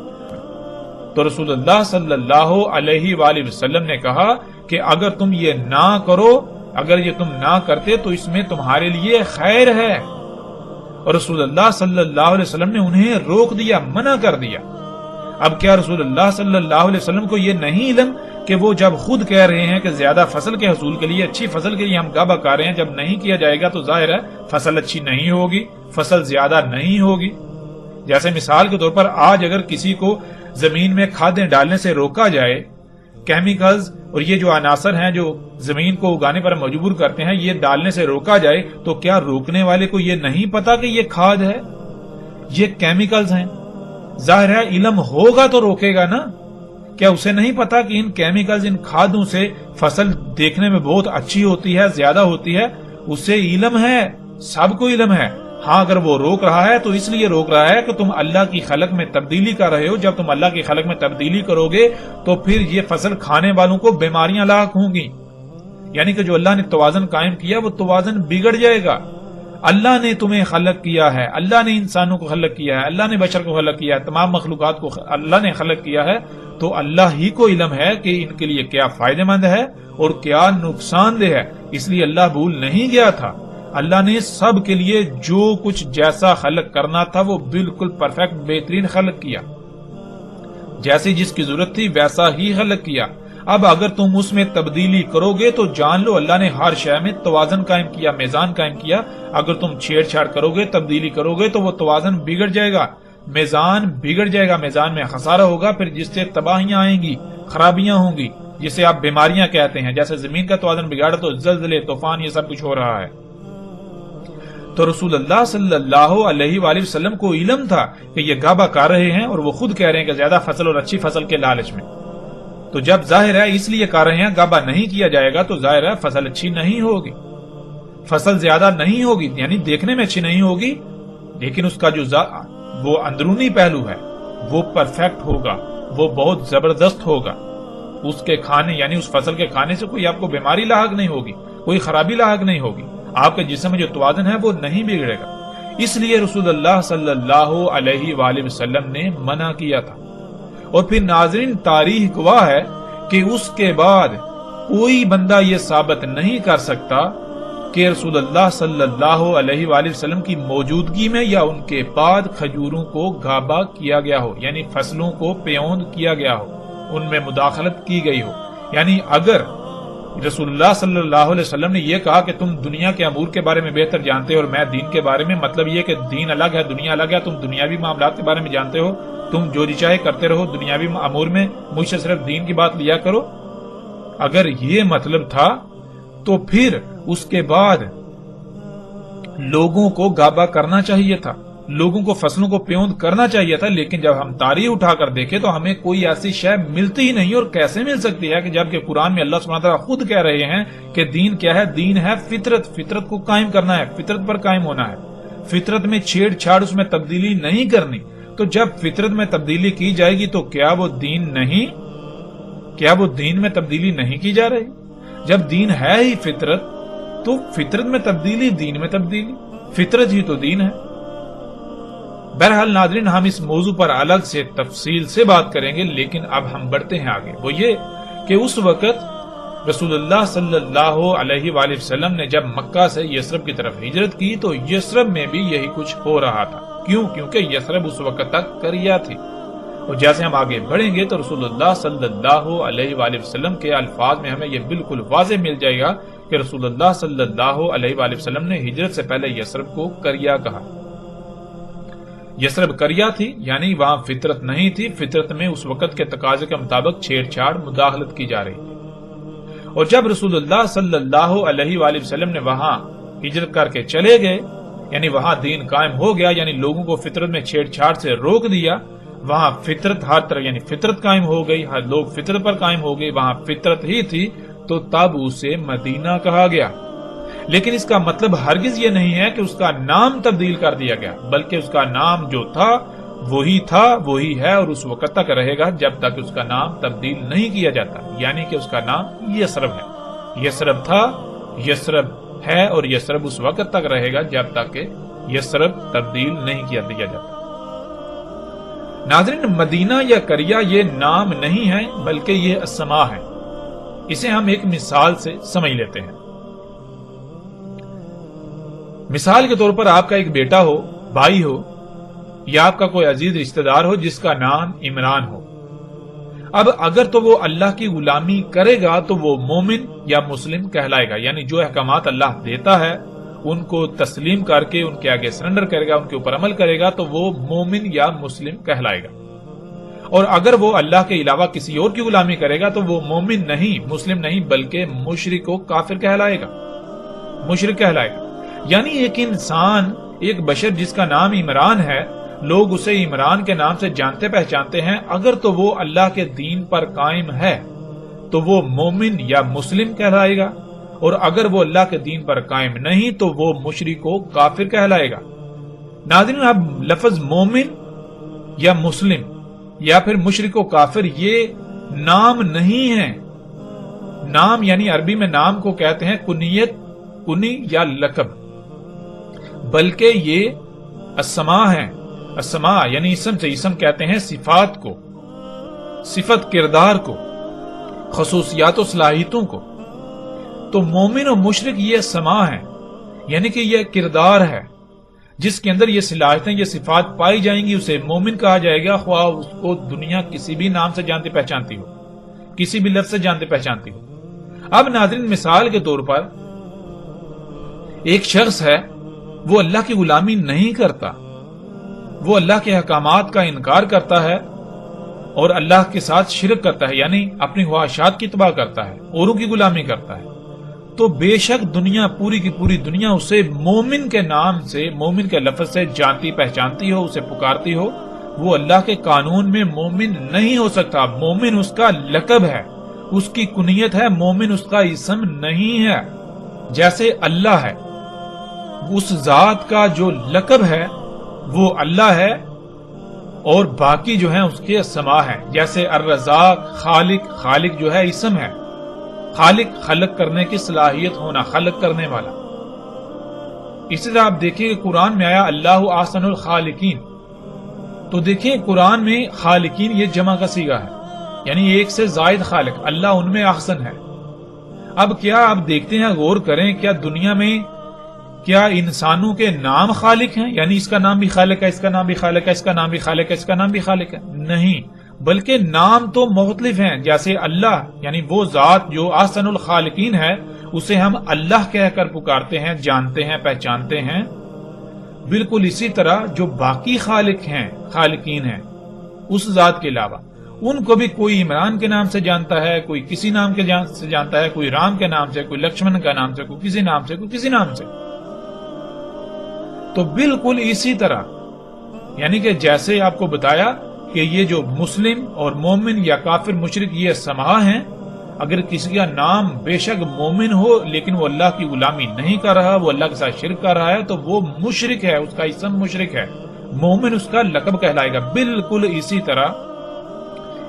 تو رسول اللہ صلی اللہ علیہ وآلہ وسلم نے کہا کہ اگر تم یہ نہ کرو، اگر یہ تم نہ کرتے تو اس میں تمہارے لیے خیر ہے، اور رسول اللہ صلی اللہ علیہ وسلم نے انہیں روک دیا، منع کر دیا۔ اب کیا رسول اللہ صلی اللہ علیہ وسلم کو یہ نہیں علم کہ وہ جب خود کہہ رہے ہیں کہ زیادہ فصل کے حصول کے لیے، اچھی فصل کے لیے ہم گابا کر رہے ہیں، جب نہیں کیا جائے گا تو ظاہر ہے فصل اچھی نہیں ہوگی، فصل زیادہ نہیں ہوگی۔ جیسے مثال کے طور پر آج اگر کسی کو زمین میں کھادیں ڈالنے سے روکا جائے، کیمیکلز اور یہ جو عناصر ہیں جو زمین کو اگانے پر مجبور کرتے ہیں، یہ ڈالنے سے روکا جائے تو کیا روکنے والے کو یہ نہیں پتا کہ یہ کھاد ہے، یہ کیمیکلز ہیں؟ ظاہر ہے علم ہوگا تو روکے گا نا۔ کیا اسے نہیں پتا کہ ان کیمیکلز، ان کھادوں سے فصل دیکھنے میں بہت اچھی ہوتی ہے، زیادہ ہوتی ہے؟ اسے علم ہے، سب کو علم ہے. ہاں اگر وہ روک رہا ہے تو اس لیے روک رہا ہے کہ تم اللہ کی خلق میں تبدیلی کر رہے ہو. جب تم اللہ کی خلق میں تبدیلی کرو گے تو پھر یہ فصل کھانے والوں کو بیماریاں لاحق ہوں گی. یعنی کہ جو اللہ نے توازن قائم کیا وہ توازن بگڑ جائے گا. اللہ نے تمہیں خلق کیا ہے، اللہ نے انسانوں کو خلق کیا ہے، اللہ نے بشر کو خلق کیا ہے، تمام مخلوقات کو اللہ نے خلق کیا ہے، تو اللہ ہی کو علم ہے کہ ان کے لیے کیا فائدہ مند ہے اور کیا نقصان دہ ہے. اس لیے اللہ بھول نہیں گیا تھا. اللہ نے سب کے لیے جو کچھ جیسا خلق کرنا تھا وہ بالکل پرفیکٹ بہترین خلق کیا. جیسی جس کی ضرورت تھی ویسا ہی خلق کیا. اب اگر تم اس میں تبدیلی کرو گے تو جان لو اللہ نے ہر شے میں توازن قائم کیا، میزان قائم کیا. اگر تم چھیڑ چھاڑ کرو گے، تبدیلی کرو گے تو وہ توازن بگڑ جائے گا، میزان بگڑ جائے گا، میزان میں خسارہ ہوگا، پھر جس سے تباہیاں آئیں گی، خرابیاں ہوں گی، جسے آپ بیماریاں کہتے ہیں. جیسے زمین کا توازن بگاڑا تو زلزلے، طوفان، یہ سب کچھ ہو رہا ہے. تو رسول اللہ صلی اللہ علیہ وآلہ وسلم کو علم تھا کہ یہ گھابہ کر رہے ہیں، اور وہ خود کہہ رہے ہیں کہ زیادہ فصل اور اچھی فصل کے لالچ میں. تو جب ظاہر ہے اس لیے کر رہے ہیں، گھابہ نہیں کیا جائے گا تو ظاہر ہے فصل اچھی نہیں ہوگی، فصل زیادہ نہیں ہوگی، یعنی دیکھنے میں اچھی نہیں ہوگی، لیکن اس کا جو وہ اندرونی پہلو ہے وہ پرفیکٹ ہوگا، وہ بہت زبردست ہوگا. اس کے کھانے یعنی اس فصل کے کھانے سے کوئی آپ کو بیماری لاحق نہیں ہوگی، کوئی خرابی لاحق نہیں ہوگی، آپ کے جسم میں جو توازن ہے وہ نہیں بگڑے گا. اس لیے رسول اللہ صلی اللہ علیہ وآلہ وسلم نے منع کیا تھا. اور پھر ناظرین تاریخ گواہ ہے کہ اس کے بعد کوئی بندہ یہ ثابت نہیں کر سکتا کہ رسول اللہ صلی اللہ علیہ وآلہ وسلم کی موجودگی میں یا ان کے بعد کھجوروں کو گھابہ کیا گیا ہو، یعنی فصلوں کو پیوند کیا گیا ہو، ان میں مداخلت کی گئی ہو. یعنی اگر رسول اللہ صلی اللہ علیہ وسلم نے یہ کہا کہ تم دنیا کے امور کے بارے میں بہتر جانتے ہو اور میں دین کے بارے میں، مطلب یہ کہ دین الگ ہے، دنیا الگ ہے، تم دنیاوی معاملات کے بارے میں جانتے ہو، تم جو جی چاہے کرتے رہو، دنیاوی امور میں مجھ سے صرف دین کی بات لیا کرو. اگر یہ مطلب تھا تو پھر اس کے بعد لوگوں کو گھابہ کرنا چاہیے تھا، لوگوں کو فصلوں کو پیوند کرنا چاہیے تھا. لیکن جب ہم تاریخ اٹھا کر دیکھیں تو ہمیں کوئی ایسی شے ملتی ہی نہیں. اور کیسے مل سکتی ہے کہ جبکہ قرآن میں اللہ سبحانہ وتعالیٰ خود کہہ رہے ہیں کہ دین کیا ہے؟ دین ہے فطرت، فطرت کو قائم کرنا ہے، فطرت پر قائم ہونا ہے، فطرت میں چھیڑ چھاڑ، اس میں تبدیلی نہیں کرنی. تو جب فطرت میں تبدیلی کی جائے گی تو کیا وہ دین نہیں؟ کیا وہ دین میں تبدیلی نہیں کی جا رہی؟ جب دین ہے ہی فطرت تو فطرت میں تبدیلی، دین میں تبدیلی، فطرت ہی تو دین ہے. بہرحال ناظرین ہم اس موضوع پر الگ سے تفصیل سے بات کریں گے، لیکن اب ہم بڑھتے ہیں آگے. وہ یہ کہ اس وقت رسول اللہ صلی اللہ علیہ وآلہ وسلم نے جب مکہ سے یثرب کی طرف ہجرت کی تو یثرب میں بھی یہی کچھ ہو رہا تھا. کیوں؟ کیونکہ یثرب اس وقت تک قریہ تھی. اور جیسے ہم آگے بڑھیں گے تو رسول اللہ صلی اللہ علیہ وآلہ وسلم کے الفاظ میں ہمیں یہ بالکل واضح مل جائے گا کہ رسول اللہ صلی اللہ علیہ وآلہ وسلم نے ہجرت سے پہلے یثرب کو قریہ کہا. یثرب قریہ تھی، یعنی وہاں فطرت نہیں تھی، فطرت میں اس وقت کے تقاضے کے مطابق چھیڑ چھاڑ، مداخلت کی جا رہی تھی. اور جب رسول اللہ صلی اللہ علیہ وآلہ وسلم نے وہاں ہجرت کر کے چلے گئے، یعنی وہاں دین قائم ہو گیا، یعنی لوگوں کو فطرت میں چھیڑ چھاڑ سے روک دیا، وہاں فطرت ہر طرح یعنی فطرت قائم ہو گئی، ہر لوگ فطرت پر قائم ہو گئے، وہاں فطرت ہی تھی، تو تب اسے مدینہ کہا گیا. لیکن اس کا مطلب ہرگز یہ نہیں ہے کہ اس کا نام تبدیل کر دیا گیا، بلکہ اس کا نام جو تھا وہی ہے اور اس وقت تک رہے گا جب تک اس کا نام تبدیل نہیں کیا جاتا. یعنی کہ اس کا نام یثرب ہے، یثرب تھا، یثرب ہے، اور یثرب اس وقت تک رہے گا جب تک کہ یثرب تبدیل نہیں کیا دیا جاتا. ناظرین مدینہ یا قریہ یہ نام نہیں ہے بلکہ یہ اسما ہے. اسے ہم ایک مثال سے سمجھ لیتے ہیں. مثال کے طور پر آپ کا ایک بیٹا ہو، بھائی ہو، یا آپ کا کوئی عزیز رشتہ دار ہو جس کا نام عمران ہو. اب اگر تو وہ اللہ کی غلامی کرے گا تو وہ مومن یا مسلم کہلائے گا، یعنی جو احکامات اللہ دیتا ہے ان کو تسلیم کر کے ان کے آگے سرنڈر کرے گا، ان کے اوپر عمل کرے گا تو وہ مومن یا مسلم کہلائے گا. اور اگر وہ اللہ کے علاوہ کسی اور کی غلامی کرے گا تو وہ مومن نہیں، مسلم نہیں، بلکہ مشرک و کافر کہلائے گا، مشرک کہلائے گا. یعنی ایک انسان، ایک بشر جس کا نام عمران ہے، لوگ اسے عمران کے نام سے جانتے پہچانتے ہیں، اگر تو وہ اللہ کے دین پر قائم ہے تو وہ مومن یا مسلم کہلائے گا، اور اگر وہ اللہ کے دین پر قائم نہیں تو وہ مشرک و کافر کہلائے گا۔ ناظرین، اب لفظ مومن یا مسلم یا پھر مشرک و کافر یہ نام نہیں ہے۔ نام یعنی عربی میں نام کو کہتے ہیں کنیت، کنی یا لقب، بلکہ یہ اسماء ہیں۔ اسماء یعنی اسم سے، اسم کہتے ہیں صفات کو، صفت کردار کو، خصوصیات و صلاحیتوں کو۔ تو مومن و مشرک یہ اسماء ہیں، یعنی کہ یہ کردار ہے جس کے اندر یہ صلاحیتیں، یہ صفات پائی جائیں گی، اسے مومن کہا جائے گا، خواہ اس کو دنیا کسی بھی نام سے جانتی پہچانتی ہو، کسی بھی لفظ سے جانتے پہچانتی ہو۔ اب ناظرین، مثال کے طور پر ایک شخص ہے، وہ اللہ کی غلامی نہیں کرتا، وہ اللہ کے احکامات کا انکار کرتا ہے اور اللہ کے ساتھ شرک کرتا ہے، یعنی اپنی خواہشات کی اتباع کرتا ہے، اوروں کی غلامی کرتا ہے، تو بے شک دنیا، پوری کی پوری دنیا اسے مومن کے نام سے، مومن کے لفظ سے جانتی پہچانتی ہو، اسے پکارتی ہو، وہ اللہ کے قانون میں مومن نہیں ہو سکتا۔ مومن اس کا لقب ہے، اس کی کنیت ہے، مومن اس کا اسم نہیں ہے۔ جیسے اللہ ہے، اس ذات کا جو لقب ہے وہ اللہ ہے، اور باقی جو ہیں اس کے اسماء ہیں، جیسے الرزاق، خالق، خالق جو ہے اسم ہے، خالق خلق کرنے کی صلاحیت ہونا، خلق کرنے والا۔ اسی طرح آپ دیکھیں کہ قرآن میں آیا اللہ احسن الخالقین، تو دیکھیں قرآن میں خالقین یہ جمع کا صیغہ ہے، یعنی ایک سے زائد خالق، اللہ ان میں احسن ہے۔ اب کیا آپ دیکھتے ہیں، غور کریں، کیا دنیا میں کیا انسانوں کے نام خالق ہیں؟ یعنی اس کا نام بھی خالق ہے، اس کا نام بھی خالق ہے، اس کا نام بھی خالق ہے، اس کا نام بھی خالق ہے؟ نہیں، بلکہ نام تو مختلف ہیں۔ جیسے اللہ یعنی وہ ذات جو احسن الخالقین ہے، اسے ہم اللہ کہہ کر پکارتے ہیں، جانتے ہیں، پہچانتے ہیں۔ بالکل اسی طرح جو باقی خالق ہیں، خالقین ہیں اس ذات کے علاوہ، ان کو بھی کوئی عمران کے نام سے جانتا ہے، کوئی کسی نام کے سے جانتا ہے، کوئی رام کے نام سے، کوئی لکشمن کا نام سے، کوئی کسی نام سے، کوئی کسی نام سے۔ تو بالکل اسی طرح، یعنی کہ جیسے آپ کو بتایا کہ یہ جو مسلم اور مومن یا کافر مشرک یہ اسماء ہیں، اگر کسی کا نام بے شک مومن ہو لیکن وہ اللہ کی غلامی نہیں کر رہا، وہ اللہ کے ساتھ شرک کر رہا ہے، تو وہ مشرک ہے، اس کا اسم مشرک ہے، مومن اس کا لقب کہلائے گا۔ بالکل اسی طرح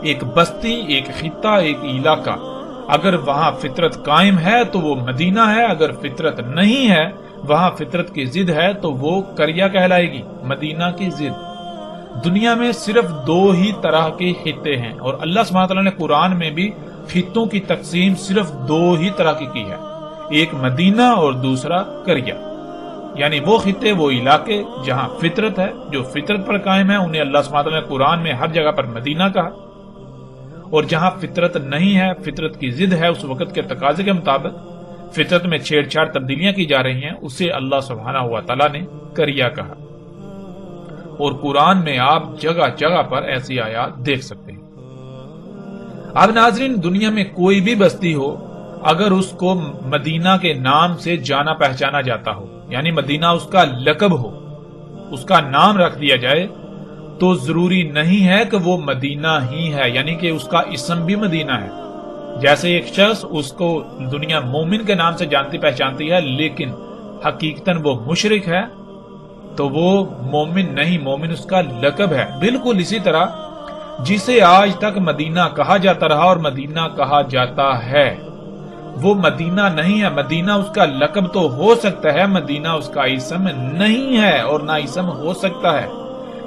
ایک بستی، ایک خطہ، ایک علاقہ، اگر وہاں فطرت قائم ہے تو وہ مدینہ ہے، اگر فطرت نہیں ہے، وہاں فطرت کی ضد ہے، تو وہ قریہ کہلائے گی، مدینہ کی ضد۔ دنیا میں صرف دو ہی طرح کے خطے ہیں، اور اللہ سبحانہ وتعالی نے قرآن میں بھی خطوں کی تقسیم صرف دو ہی طرح کی ہے، ایک مدینہ اور دوسرا قریہ۔ یعنی وہ خطے، وہ علاقے جہاں فطرت ہے، جو فطرت پر قائم ہے، انہیں اللہ سبحانہ وتعالی نے قرآن میں ہر جگہ پر مدینہ کہا، اور جہاں فطرت نہیں ہے، فطرت کی ضد ہے، اس وقت کے تقاضے کے مطابق فطرت میں چھیڑ چھاڑ تبدیلیاں کی جا رہی ہیں، اسے اللہ سبحانہ و تعالی نے قریہ کہا۔ اور قرآن میں آپ جگہ جگہ پر ایسی آیات دیکھ سکتے ہیں۔ اب ناظرین، دنیا میں کوئی بھی بستی ہو، اگر اس کو مدینہ کے نام سے جانا پہچانا جاتا ہو، یعنی مدینہ اس کا لقب ہو، اس کا نام رکھ دیا جائے، تو ضروری نہیں ہے کہ وہ مدینہ ہی ہے، یعنی کہ اس کا اسم بھی مدینہ ہے۔ جیسے ایک شخص، اس کو دنیا مومن کے نام سے جانتی پہچانتی ہے، لیکن حقیقتاً وہ مشرک ہے، تو وہ مومن نہیں، مومن اس کا لقب ہے۔ بالکل اسی طرح جسے آج تک مدینہ کہا جاتا رہا اور مدینہ کہا جاتا ہے، وہ مدینہ نہیں ہے۔ مدینہ اس کا لقب تو ہو سکتا ہے، مدینہ اس کا اسم نہیں ہے، اور نہ اسم ہو سکتا ہے۔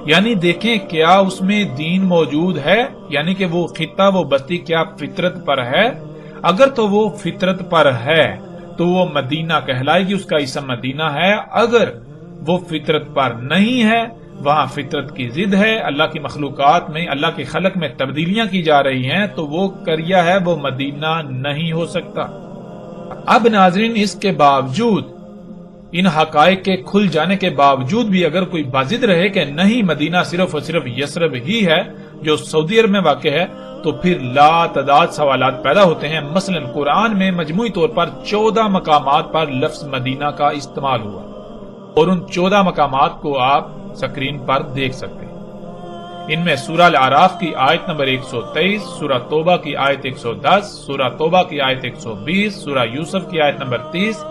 یعنی دیکھیں کیا اس میں دین موجود ہے، یعنی کہ وہ خطہ، وہ بستی کیا فطرت پر ہے؟ اگر تو وہ فطرت پر ہے تو وہ مدینہ کہلائے گی، اس کا اسم مدینہ ہے۔ اگر وہ فطرت پر نہیں ہے، وہاں فطرت کی ضد ہے، اللہ کی مخلوقات میں، اللہ کے خلق میں تبدیلیاں کی جا رہی ہیں، تو وہ قریہ ہے، وہ مدینہ نہیں ہو سکتا۔ اب ناظرین، اس کے باوجود، ان حقائق کے کھل جانے کے باوجود بھی اگر کوئی بازد رہے کہ نہیں، مدینہ صرف اور صرف یثرب ہی ہے جو سعودی عرب میں واقع ہے، تو پھر لا تعداد سوالات پیدا ہوتے ہیں۔ مثلا قرآن میں مجموعی طور پر 14 مقامات پر لفظ مدینہ کا استعمال ہوا، اور ان 14 مقامات کو آپ سکرین پر دیکھ سکتے ہیں۔ ان میں سورہ الاعراف کی آیت نمبر 123، سورہ توبہ کی آیت 110، سورہ توبہ کی آیت 120، سورہ یوسف کی آیت نمبر 30،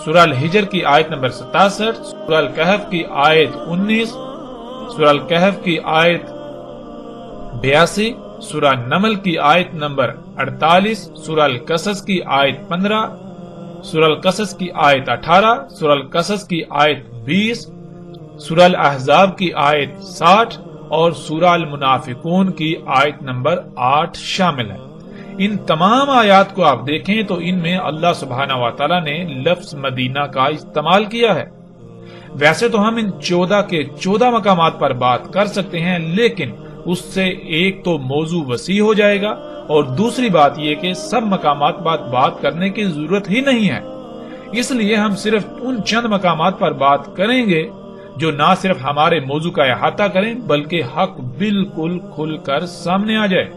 سورہ الحجر کی آیت نمبر 67، سورہ الکہف کی آیت 19، سورہ الکہف کی آیت 82، سورہ نمل کی آیت نمبر 48، سورہ القصص کی آیت 15، سورہ القصص کی آیت 18، سورہ القصص کی آیت 20، سورہ الاحزاب کی آیت 60 اور سورہ المنافقون کی آیت نمبر 8 شامل ہے۔ ان تمام آیات کو آپ دیکھیں تو ان میں اللہ سبحانہ و تعالی نے لفظ مدینہ کا استعمال کیا ہے۔ ویسے تو ہم ان 14 کے 14 مقامات پر بات کر سکتے ہیں، لیکن اس سے ایک تو موضوع وسیع ہو جائے گا اور دوسری بات یہ کہ سب مقامات پر بات کرنے کی ضرورت ہی نہیں ہے۔ اس لیے ہم صرف ان چند مقامات پر بات کریں گے جو نہ صرف ہمارے موضوع کا احاطہ کریں بلکہ حق بالکل کھل کر سامنے آ جائے۔